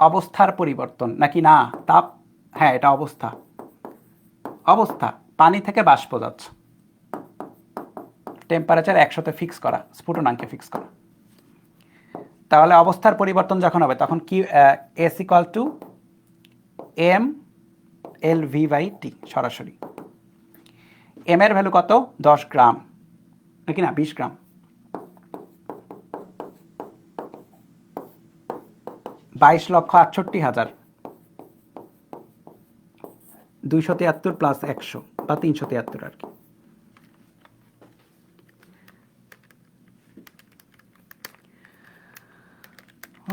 অবস্থার পরিবর্তন নাকি? না, তাপ। হ্যাঁ, এটা অবস্থা। অবস্থা, পানি থেকে বাষ্প যাচ্ছে, টেম্পারেচার 100তে ফিক্স করা, স্ফুটনাঙ্কে ফিক্স করা। তাহলে অবস্থার পরিবর্তন যখন হবে তখন কি? S = mLV/T সরাসরি। এম এর ভ্যালু কত? 10 গ্রাম নাকি? না, 20 গ্রাম। 22,68,000, 273 + 100 বা 373 আর কি।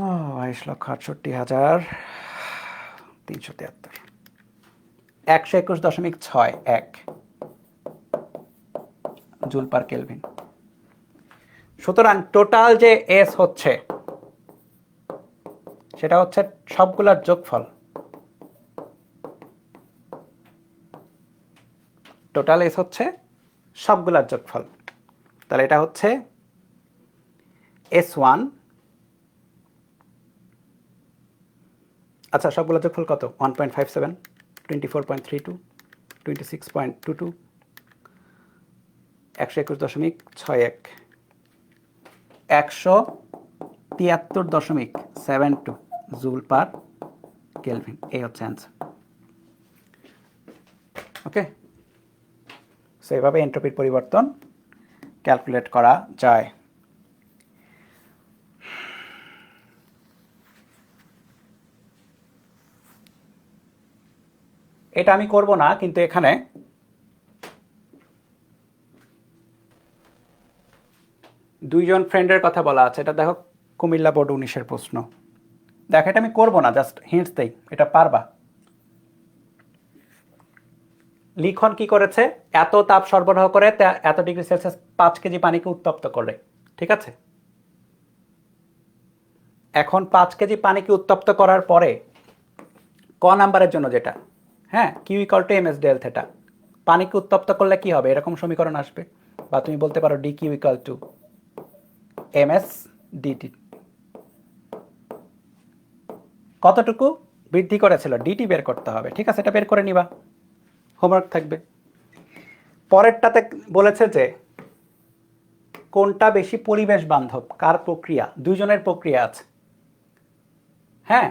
ও 22,68,373, 121.61 জুল পার কেলভিন। সুতরাং টোটাল যে এস হচ্ছে সেটা হচ্ছে সবগুলোর যোগফল। টোটাল এস হচ্ছে সবগুলোর যোগফল। তাহলে এটা হচ্ছে S1, আচ্ছা সবগুলো যোগফল কত? 1.57, 24.32, 26.22, 121.61, 173.72 জুল পার কেলভিন। এই হচ্ছে অ্যান্সার। ওকে, সো এভাবে এন্ট্রপির পরিবর্তন ক্যালকুলেট করা যায়। এটা আমি করব না, কিন্তু এখানে দুইজন ফ্রেন্ডের কথা বলা আছে। এটা দেখো কুমিল্লা বোর্ড 19-এর প্রশ্ন। দেখো এটা আমি করব না, জাস্ট হিন্টস দেই, এটা পারবা। লিখন কি করেছে? এত তাপ সরবরাহ করে এত ডিগ্রি সেলসিয়াস 5 কেজি পানিকে উত্তপ্ত করে, ঠিক আছে? এখন 5 কেজি পানিকে উত্তপ্ত করার পরে ক নাম্বারের জন্য যেটা, হ্যাঁ, Q equal to MS del theta, পানিকে উত্তপ্ত করলে কি হবে? এরকম সমীকরণ আসবে, বা তুমি বলতে পারো D Q equal to MS DT. কতটুকু বৃদ্ধি করেছিল ডিটি বের করতে হবে, ঠিক আছে? এটা বের করে নিবা, হোমওয়ার্ক থাকবে। পরেরটাতে বলেছে যে কোনটা বেশি পরিবেশ বান্ধব, কার প্রক্রিয়া? দুইজনের প্রক্রিয়া আছে, হ্যাঁ।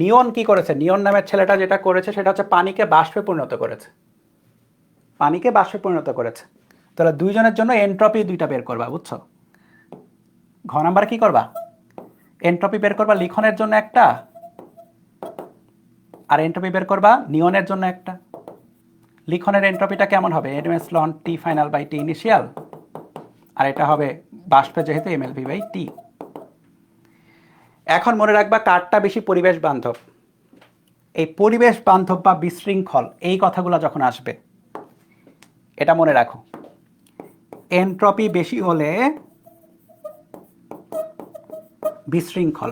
নিয়ন কি করেছে? নিয়ন নামের ছেলেটা যেটা করেছে সেটা হচ্ছে পানিকে বাষ্পে পরিণত করেছে, পানিকে বাষ্পে পরিণত করেছে। তাহলে দুইজনের জন্য এন্ট্রপি দুইটা বের করবা, বুঝছো? ঘ নাম্বার কি করবা? এন্ট্রপি বের করবা লিখনের জন্য একটা, আর এন্ট্রপি বের করবা নিয়নের জন্য একটা। লিখনের এন্ট্রপিটা কেমন হবে? MS ln T final by T initial, আর এটা হবে বাষ্পে যেহেতু এমএলভি বাই টি। এখন মনে রাখবা কারটা বেশি পরিবেশ বান্ধব। এই পরিবেশ বান্ধব বা বিশৃঙ্খল এই কথাগুলো যখন আসবে, এটা মনে রাখো, এন্ট্রপি বেশি হলে বিশৃঙ্খল।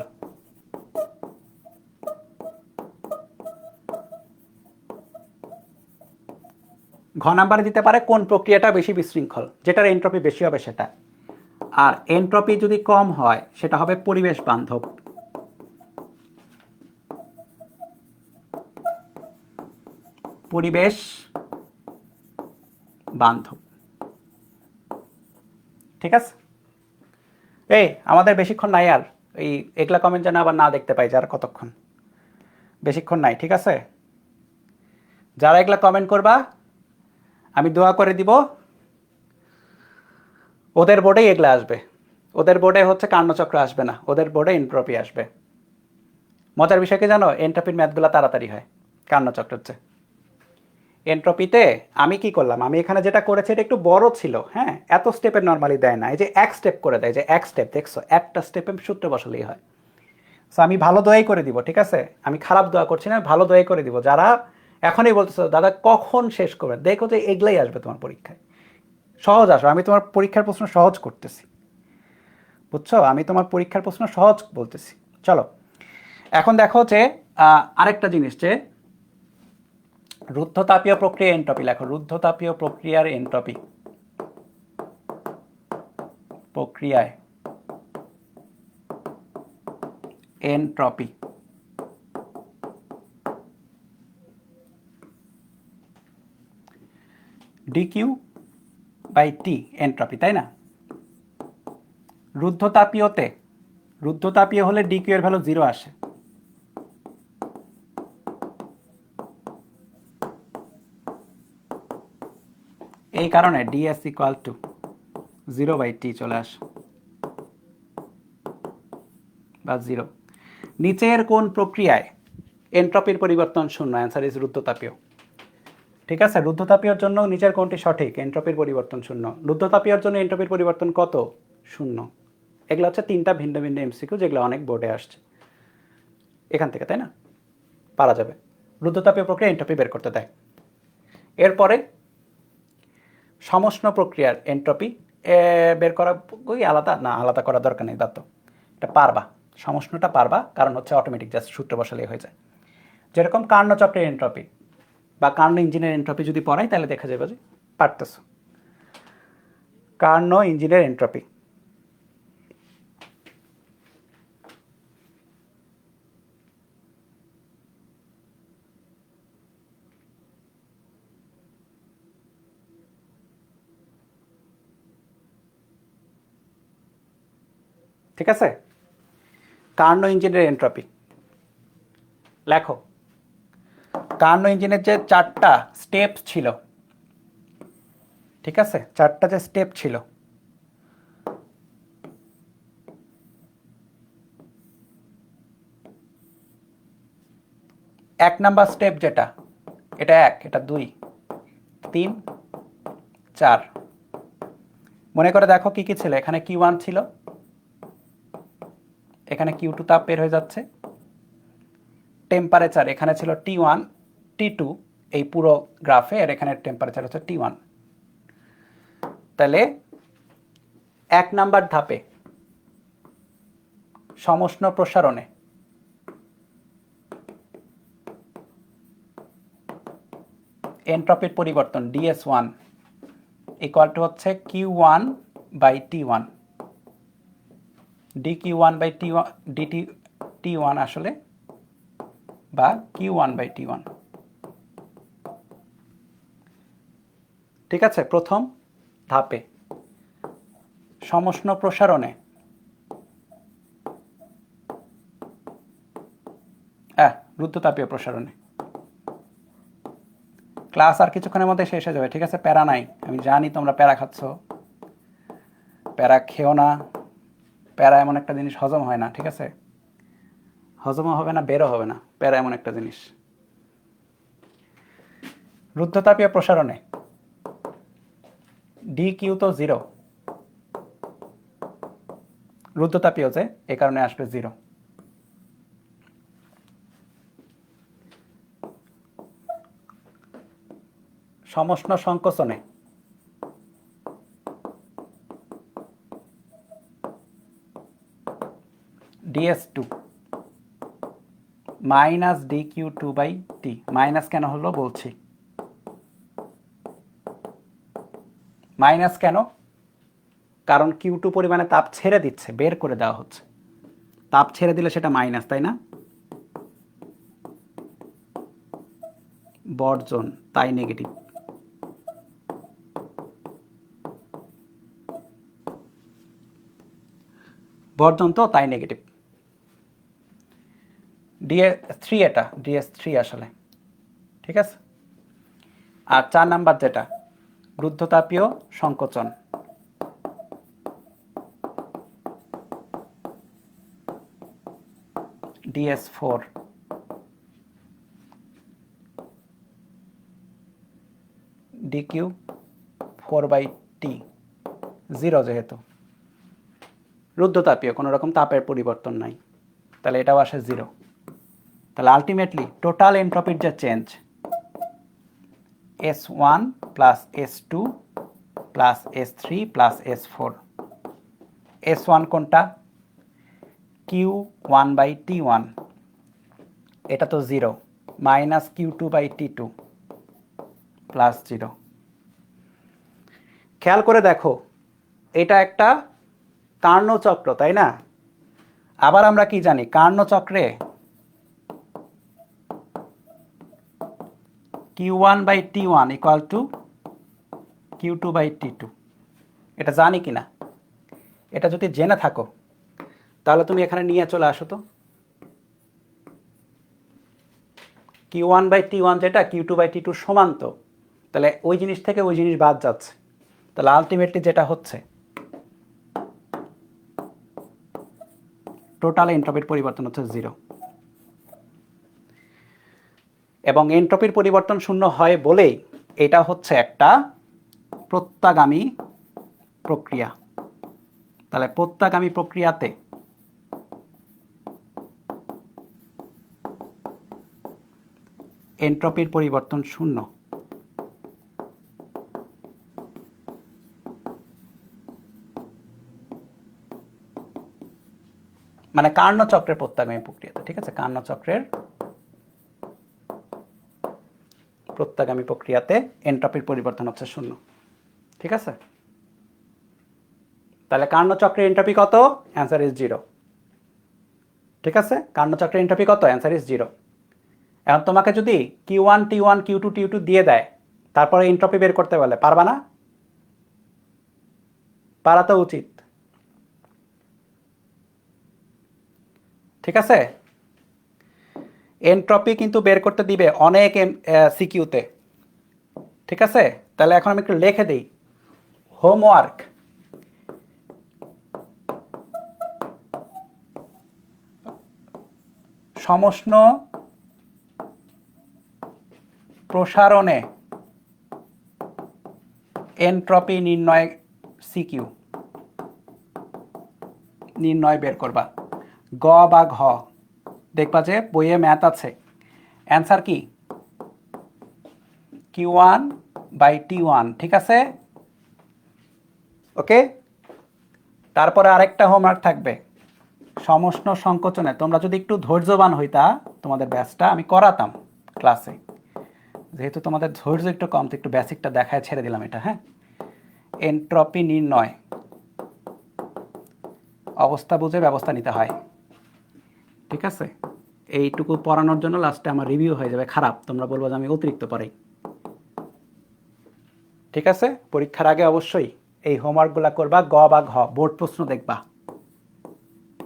ঘ নাম্বারে দিতে পারে কোন প্রক্রিয়াটা বেশি বিশৃঙ্খল, যেটার এন্ট্রপি বেশি হবে সেটা। আর এন্ট্রপি যদি কম হয় সেটা হবে পরিবেশ বান্ধব। পরিবেশ বান্ধব, ঠিক আছে? এই আমাদের বেশিক্ষণ নাই আর, এই এগুলা কমেন্ট যেন আবার না দেখতে পাই, যারা কতক্ষণ, বেশিক্ষণ নাই, ঠিক আছে? যারা এগুলা কমেন্ট করবা আমি দোয়া করে দিব ওদের বোর্ডেই এগুলা আসবে। ওদের বোর্ডে হচ্ছে কার্ণচক্র আসবে না, ওদের বোর্ডে এন্ট্রপি আসবে। মজার বিষয় কি জানো? এন্ট্রপির ম্যাথগুলো তাড়াতাড়ি হয় কার্ণচক্র হচ্ছে। এন্ট্রপিতে আমি কি করলাম, আমি এখানে যেটা করেছি এটা একটু বড় ছিল, হ্যাঁ, এত স্টেপের নর্মালি দেয় না, এই যে এক স্টেপ করে দেয়, যে এক স্টেপ, দেখছো, একটা স্টেপে সূত্র বসালেই হয়। সো আমি ভালো দোয়াই করে দিব, ঠিক আছে? আমি খারাপ দোয়া করছি না, ভালো দোয়াই করে দিব। যারা এখনই বলতেছো দাদা কখন শেষ করবে, দেখো যে এগুলাই আসবে তোমার পরীক্ষায়, সহজ আসবে। আমি তোমার পরীক্ষার প্রশ্ন সহজ করতেছি, বুঝছো? আমি তোমার পরীক্ষার প্রশ্ন সহজ বলতেছি। চলো এখন দেখো যে আরেকটা জিনিস, যে রুদ্ধতাপীয় প্রক্রিয়া এন্ট্রপি লেখো। রুদ্ধতাপীয় প্রক্রিয়ার এন্ট্রপি, প্রক্রিয়ায় entropy DQ by T entropy, তাই না? রুদ্ধতাপীয়তে, রুদ্ধতাপীয় হলে ডিকিউ এর ভ্যালু 0 আসে, এই কারণে ডিএস ইকুয়াল টু 0/T চলে আসে, বা 0। নিচের কোন প্রক্রিয়ায় এন্ট্রপির পরিবর্তন শূন্য? অ্যান্সার ইজ রুদ্ধতাপীয়, ঠিক আছে? রুদ্ধতাপীয়র জন্য নিচের কোনটি সঠিক? এন্ট্রপির পরিবর্তন শূন্য। রুদ্ধতাপীয়র জন্য এন্ট্রপির পরিবর্তন কত? শূন্য। এগুলো হচ্ছে 3টা ভিন্ন ভিন্ন এমসিকিউ, যেগুলো অনেক বোর্ডে আসছে এখান থেকে, তাই না? পারা যাবে। রুদ্ধতাপীয় প্রক্রিয়া এন্ট্রপি বের করতে দেয়। এরপরে সমষ্ণ প্রক্রিয়ার এন্ট্রপি বের করা ওই আলাদা না, আলাদা করার দরকার নেই, দাঁত এটা পারবা, সমষ্ণটা পারবা, কারণ হচ্ছে অটোমেটিক জাস্ট সূত্র বসালেই হয়ে যায়। যেরকম কার্ণচক্রের এন্ট্রপি বা কার্ণ ইঞ্জিনের এন্ট্রপি যদি পড়াই তাহলে দেখা যাবে যে পারতেছো। কার্ণ ইঞ্জিনের এন্ট্রপি ঠিক আছে? কার্নো ইঞ্জিনের এন্ট্রপি লেখো। কার্নো ইঞ্জিনের যে 4টা স্টেপ ছিল, ঠিক আছে, 4টা যে স্টেপ ছিল, এক নাম্বার স্টেপ যেটা, এটা 1, এটা 2, 3, 4। মনে করে দেখো কি কি ছিল। এখানে Q1 ছিল, এখানে Q2 তাপ বের হয়ে যাচ্ছে। টেম্পারেচার এখানে ছিল T1, T2, এই পুরো গ্রাফে, আর এখানে টেম্পারেচার হচ্ছে T1। তাহলে 1 নাম্বার ধাপে সমষ্ণ প্রসারণে এন্ট্রপির পরিবর্তন DS1 ইকুয়াল টু হচ্ছে Q1 by T1, dQ1 by T1, T1 আসলে, বা Q1 বাই T1। ঠিক আছে? প্রথম ধাপে সমষ্ণ প্রসারণে রুদ্ধতাপীয় প্রসারণে। ক্লাস আর কিছুক্ষণের মধ্যে শেষ হয়ে যাবে, ঠিক আছে? প্যারা নাই, আমি জানি তোমরা প্যারা খাচ্ছ, প্যারা খেও না। প্যারা এমন একটা জিনিস, হজম হয় না, ঠিক আছে? হজমও হবে না, বেরও হবে না। প্যারা এমন একটা জিনিস। রুদ্ধতাপীয় প্রসারণে DQ তো 0, রুদ্ধতাপীয় যে, এ কারণে আসবে 0। সমষ্ণ সংকোচনে DS2 minus DQ2 by T। Minus কেন হলো বলছি। মাইনাস কেন? কারণ Q2 পরিমাণে তাপ ছেড়ে দিচ্ছে, বের করে দেওয়া হচ্ছে। তাপ ছেড়ে দিলে সেটা মাইনাস, তাই না? বর্জন, তাই নেগেটিভ। বর্জন তো, তাই নেগেটিভ। DS3 এটা, DS3 আসলে, ঠিক আছে? আর 4 নাম্বার যেটা রুদ্ধতাপীয় সংকোচন, DS4, DQ4/T, 0 যেহেতু রুদ্ধতাপীয়, কোনো রকম তাপের পরিবর্তন নাই, তাহলে এটাও আসে 0। তাহলে আলটিমেটলি টোটাল এন্ট্রপির যে change, S1 plus S2 plus S3 plus S4। S1 কোনটা? Q1/T1, এটা তো 0, মাইনাস Q2/T2 প্লাস 0। খেয়াল করে দেখো, এটা একটা কার্নো চক্র, তাই না? আবার আমরা কি জানি, কার্নো চক্রে Q1/T1 ইকুয়াল টু Q2/T2। এটা জানি কিনা? এটা যদি জেনে থাকো তাহলে তুমি এখানে নিয়ে চলে আসো তো। Q1/T1 যেটা Q2/T2 সমান, তো তাহলে ওই জিনিস থেকে ওই জিনিস বাদ যাচ্ছে। তাহলে আলটিমেটলি যেটা হচ্ছে, টোটাল এন্ট্রপির পরিবর্তন হচ্ছে 0, এবং এন্ট্রপির পরিবর্তন শূন্য হয় বলেই এটা হচ্ছে একটা প্রত্যাগামী প্রক্রিয়া। তাহলে প্রত্যাগামী প্রক্রিয়াতে এন্ট্রপির পরিবর্তন শূন্য। মানে কার্নো চক্রের প্রত্যাগামী প্রক্রিয়াতে, ঠিক আছে? কার্নো চক্রের প্রত্যাগামী প্রক্রিয়াতে এন্ট্রপির পরিবর্তন হচ্ছে শূন্য, ঠিক আছে? তাহলে কার্নো চক্রের এন্ট্রপি কত? অ্যান্সার ইজ 0, ঠিক আছে? কার্নো চক্রের এন্ট্রপি কত? Answer is 0। এখন তোমাকে যদি Q1 T1 Q2 T2 দিয়ে দেয়, তারপরে এন্ট্রপি বের করতে বলে, পারবা না? পারা তো উচিত। ঠিক আছে? এনট্রপি কিন্তু বের করতে দিবে অনেক সিকিউতে। ঠিক আছে? তাহলে এখন আমি একটু লিখে দিই, হোমওয়ার্ক সমষ্ণ প্রসারণে এনট্রপি নির্ণয় সিকিউ নির্ণয় বের করবা। গ বা ঘ দেখবা যে বইয়ে ম্যাথ আছে। অ্যান্সার কি? Q1/T1। ঠিক আছে? ওকে, তারপরে আরেকটা হোমওয়ার্ক থাকবে সমষ্ণ সংকোচনে। তোমরা যদি একটু ধৈর্যবান হইতা তোমাদের ব্যাচটা আমি করাতাম ক্লাসে, যেহেতু তোমাদের ধৈর্য একটু কম তো একটু বেসিকটা দেখায় ছেড়ে দিলাম এটা। হ্যাঁ, এনট্রপি নির্ণয় অবস্থা বুঝে ব্যবস্থা নিতে হয়। ঠিক আছে, এইটুকু পড়ানোর জন্য লাস্টে আমার রিভিউ হয়ে যাবে খারাপ, তোমরা বলবো যে আমি অতিরিক্ত পড়াই। ঠিক আছে, পরীক্ষার আগে অবশ্যই এই হোমওয়ার্কগুলো করবা। গ বা ঘ বোর্ড প্রশ্ন দেখবা,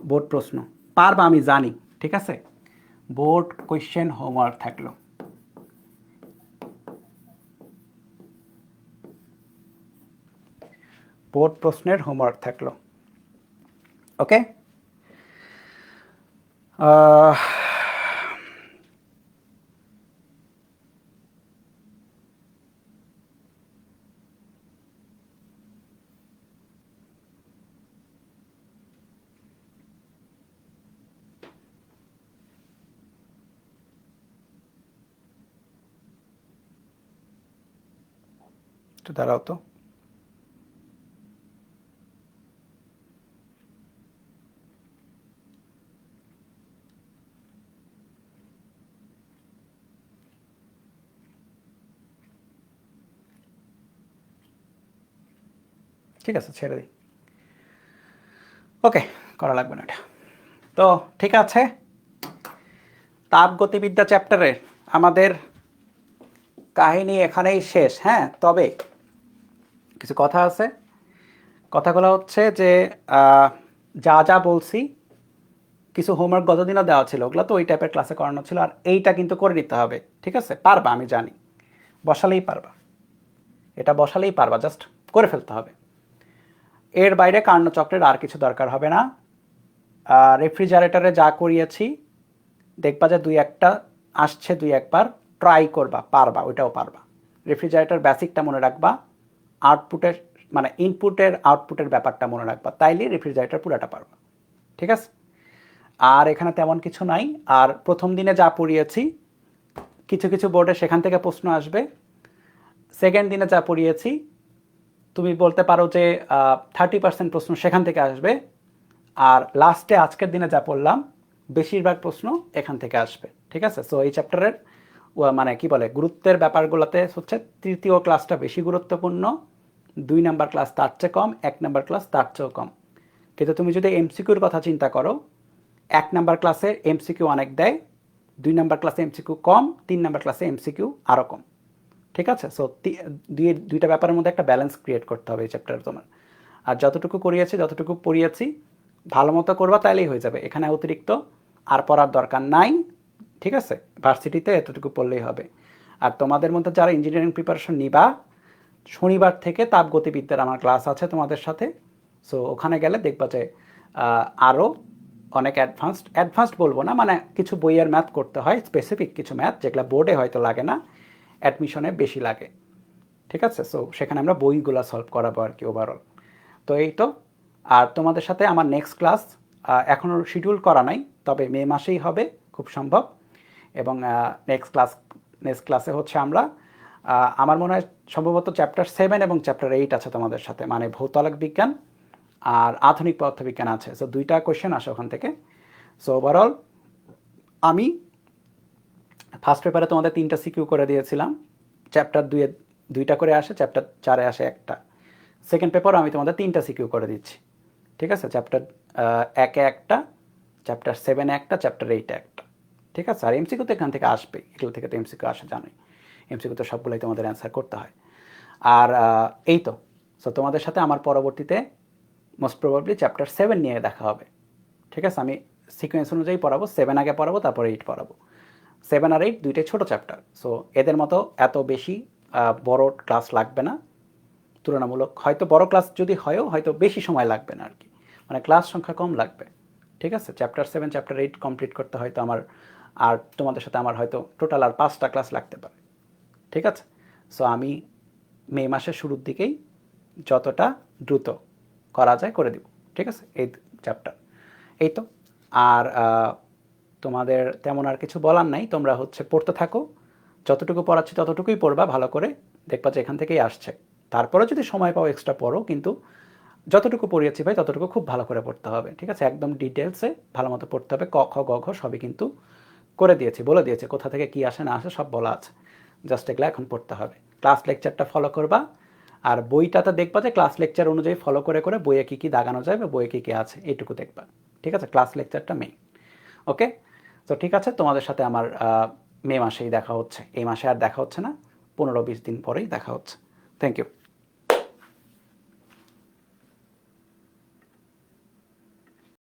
বোর্ড প্রশ্ন পারবা আমি জানি। ঠিক আছে, বোর্ড কোয়েশ্চেন হোমওয়ার্ক থাকলো। বোর্ড প্রশ্নের হোমওয়ার্ক থাকলো। ওকে, একটু দাঁড়াও তো। ঠিক আছে, ছেড়ে দিই। ওকে, করা লাগবে না এটা। তো ঠিক আছে, তাপগতিবিদ্যা চ্যাপ্টারের আমাদের কাহিনী এখানেই শেষ। হ্যাঁ, তবে কিছু কথা আছে। কথাগুলো হচ্ছে যে যা যা বলছি, কিছু হোমওয়ার্ক গতদিনও দেওয়া ছিল, ওগুলো তো ওই টাইপের ক্লাসে করানো ছিল। আর এইটা কিন্তু করে নিতে হবে। ঠিক আছে, পারবা আমি জানি, বসালেই পারবা, এটা বসালেই পারবা, জাস্ট করে ফেলতে হবে। এর বাইরে কার্ণচক্রের আর কিছু দরকার হবে না। রেফ্রিজারেটরে যা করিয়েছি দেখবা যে দুই একটা আসছে, দুই একবার ট্রাই করবা, পারবা, ওইটাও পারবা। রেফ্রিজারেটর বেসিকটা মনে রাখবা, আউটপুটের মানে ইনপুটের আউটপুটের ব্যাপারটা মনে রাখবা, তাইলে রেফ্রিজারেটর পুরাটা পারবা। ঠিক আছে, আর এখানে তেমন কিছু নাই। আর প্রথম দিনে যা পড়িয়েছি কিছু কিছু বোর্ডে সেখান থেকে প্রশ্ন আসবে। সেকেন্ড দিনে যা পড়িয়েছি তুমি বলতে পারো যে 30% প্রশ্ন সেখান থেকে আসবে। আর লাস্টে আজকের দিনে যা পড়লাম বেশিরভাগ প্রশ্ন এখান থেকে আসবে। ঠিক আছে, সো এই চ্যাপ্টারের মানে কি বলে গুরুত্বের ব্যাপারগুলোতে হচ্ছে তৃতীয় ক্লাসটা বেশি গুরুত্বপূর্ণ, 2 নাম্বার ক্লাস তার চেয়ে কম, 1 নাম্বার ক্লাস তার চেয়েও কম। কিন্তু তুমি যদি এমসিকিউর কথা চিন্তা করো, 1 নাম্বার ক্লাসে এমসিকিউ অনেক দেয়, 2 নাম্বার ক্লাসে এমসিকিউ কম, 3 নাম্বার ক্লাসে এমসিকিউ আরও কম। ঠিক আছে, সো দুইটা ব্যাপারের মধ্যে একটা ব্যালেন্স ক্রিয়েট করতে হবে এই চ্যাপ্টারে তোমার। আর যতটুকু করিয়েছি যতটুকু পড়িয়েছি ভালো মতো করবা, তাইলেই হয়ে যাবে। এখানে অতিরিক্ত আর পড়ার দরকার নাই। ঠিক আছে, ভার্সিটিতে এতটুকু পড়লেই হবে। আর তোমাদের মধ্যে যারা ইঞ্জিনিয়ারিং প্রিপারেশন নিবা, শনিবার থেকে তাপগতিবিদ্যার আমার ক্লাস আছে তোমাদের সাথে। সো ওখানে গেলে দেখবা যে আরও অনেক অ্যাডভান্সড বলবো না, মানে কিছু বইয়ের ম্যাথ করতে হয়, স্পেসিফিক কিছু ম্যাথ যেগুলো বোর্ডে হয়তো লাগে না, অ্যাডমিশনে বেশি লাগে। ঠিক আছে, সো সেখানে আমরা বইগুলো সলভ করাবো আর কি ওভারঅল। তো এই তো। আর তোমাদের সাথে আমার নেক্সট ক্লাস এখনও শিডিউল করা নাই, তবে মে মাসেই হবে খুব সম্ভব। এবং নেক্সট ক্লাসে হচ্ছে আমরা আমার মনে হয় সম্ভবত চ্যাপ্টার 7 এবং চ্যাপ্টার 8 আছে তোমাদের সাথে, মানে ভৌতালক বিজ্ঞান আর আধুনিক পদার্থবিজ্ঞান আছে। সো 2টা কোয়েশ্চেন আসে ওখান থেকে। সো ওভারঅল আমি ফার্স্ট পেপারে তোমাদের 3টা সিকিউ করে দিয়েছিলাম, চ্যাপ্টার 2-এ 2টা করে আসে, চ্যাপ্টার 4-এ আসে একটা। সেকেন্ড পেপার আমি তোমাদের 3টা সিকিউ করে দিচ্ছি। ঠিক আছে, চ্যাপ্টার 1-এ একটা, চ্যাপ্টার 7-এ একটা, চ্যাপ্টার 8-এ একটা। ঠিক আছে, আর এমসিকিউ তো এখান থেকে আসবে, এগুলো থেকে তো এমসিকিউ আসে জানোই। এমসিকিউ তো সবগুলোই তোমাদের অ্যান্সার করতে হয়। আর এই তো। সো তোমাদের সাথে আমার পরবর্তীতে মোস্ট প্রবাবলি চ্যাপ্টার 7 নিয়ে দেখা হবে। ঠিক আছে, আমি সিকোয়েন্স অনুযায়ী পড়াবো, 7 আগে পড়াবো, তারপর 8 পড়াবো। 7 আর 8 দুইটাই ছোটো চ্যাপ্টার, সো এদের মতো এত বেশি বড় ক্লাস লাগবে না তুলনামূলক। হয়তো বড় ক্লাস যদি হয়ও হয়তো বেশি সময় লাগবে না আর কি, মানে ক্লাস সংখ্যা কম লাগবে। ঠিক আছে, চ্যাপ্টার 7 চ্যাপ্টার 8 কমপ্লিট করতে হয়তো আমার আর তোমাদের সাথে আমার হয়তো টোটাল আর 5টা ক্লাস লাগতে পারে। ঠিক আছে, সো আমি মে মাসের শুরুর দিকেই যতটা দ্রুত করা যায় করে দিব। ঠিক আছে, এই চ্যাপ্টার এই তো। আর তোমাদের তেমন আর কিছু বলার নাই, তোমরা হচ্ছে পড়তে থাকো, যতটুকু পড়াচ্ছি ততটুকুই পড়বা ভালো করে, দেখবা যে এখান থেকেই আসছে। তারপরে যদি সময় পাও এক্সট্রা পড়ো, কিন্তু যতটুকু পড়িয়েছি ভাই ততটুকু খুব ভালো করে পড়তে হবে। ঠিক আছে, একদম ডিটেলসে ভালো মতো পড়তে হবে। ক খ গ ঘ সবই কিন্তু করে দিয়েছি, বলে দিয়েছে কোথা থেকে কি আসে না আসে সব বলা আছে, জাস্ট এগুলো এখন পড়তে হবে। ক্লাস লেকচারটা ফলো করবা, আর বইটাতে দেখবা যে ক্লাস লেকচার অনুযায়ী ফলো করে করে বইয়ে কী কী দাগানো যায় বা বইয়ে কী কী আছে এইটুকু দেখবা। ঠিক আছে, ক্লাস লেকচারটা মেইন। ওকে, তো ঠিক আছে, তোমাদের সাথে আমার মে মাসেই দেখা হচ্ছে, এই মাসে আর দেখা হচ্ছে না, 15-20 দিন পরেই দেখা হচ্ছে। Thank you.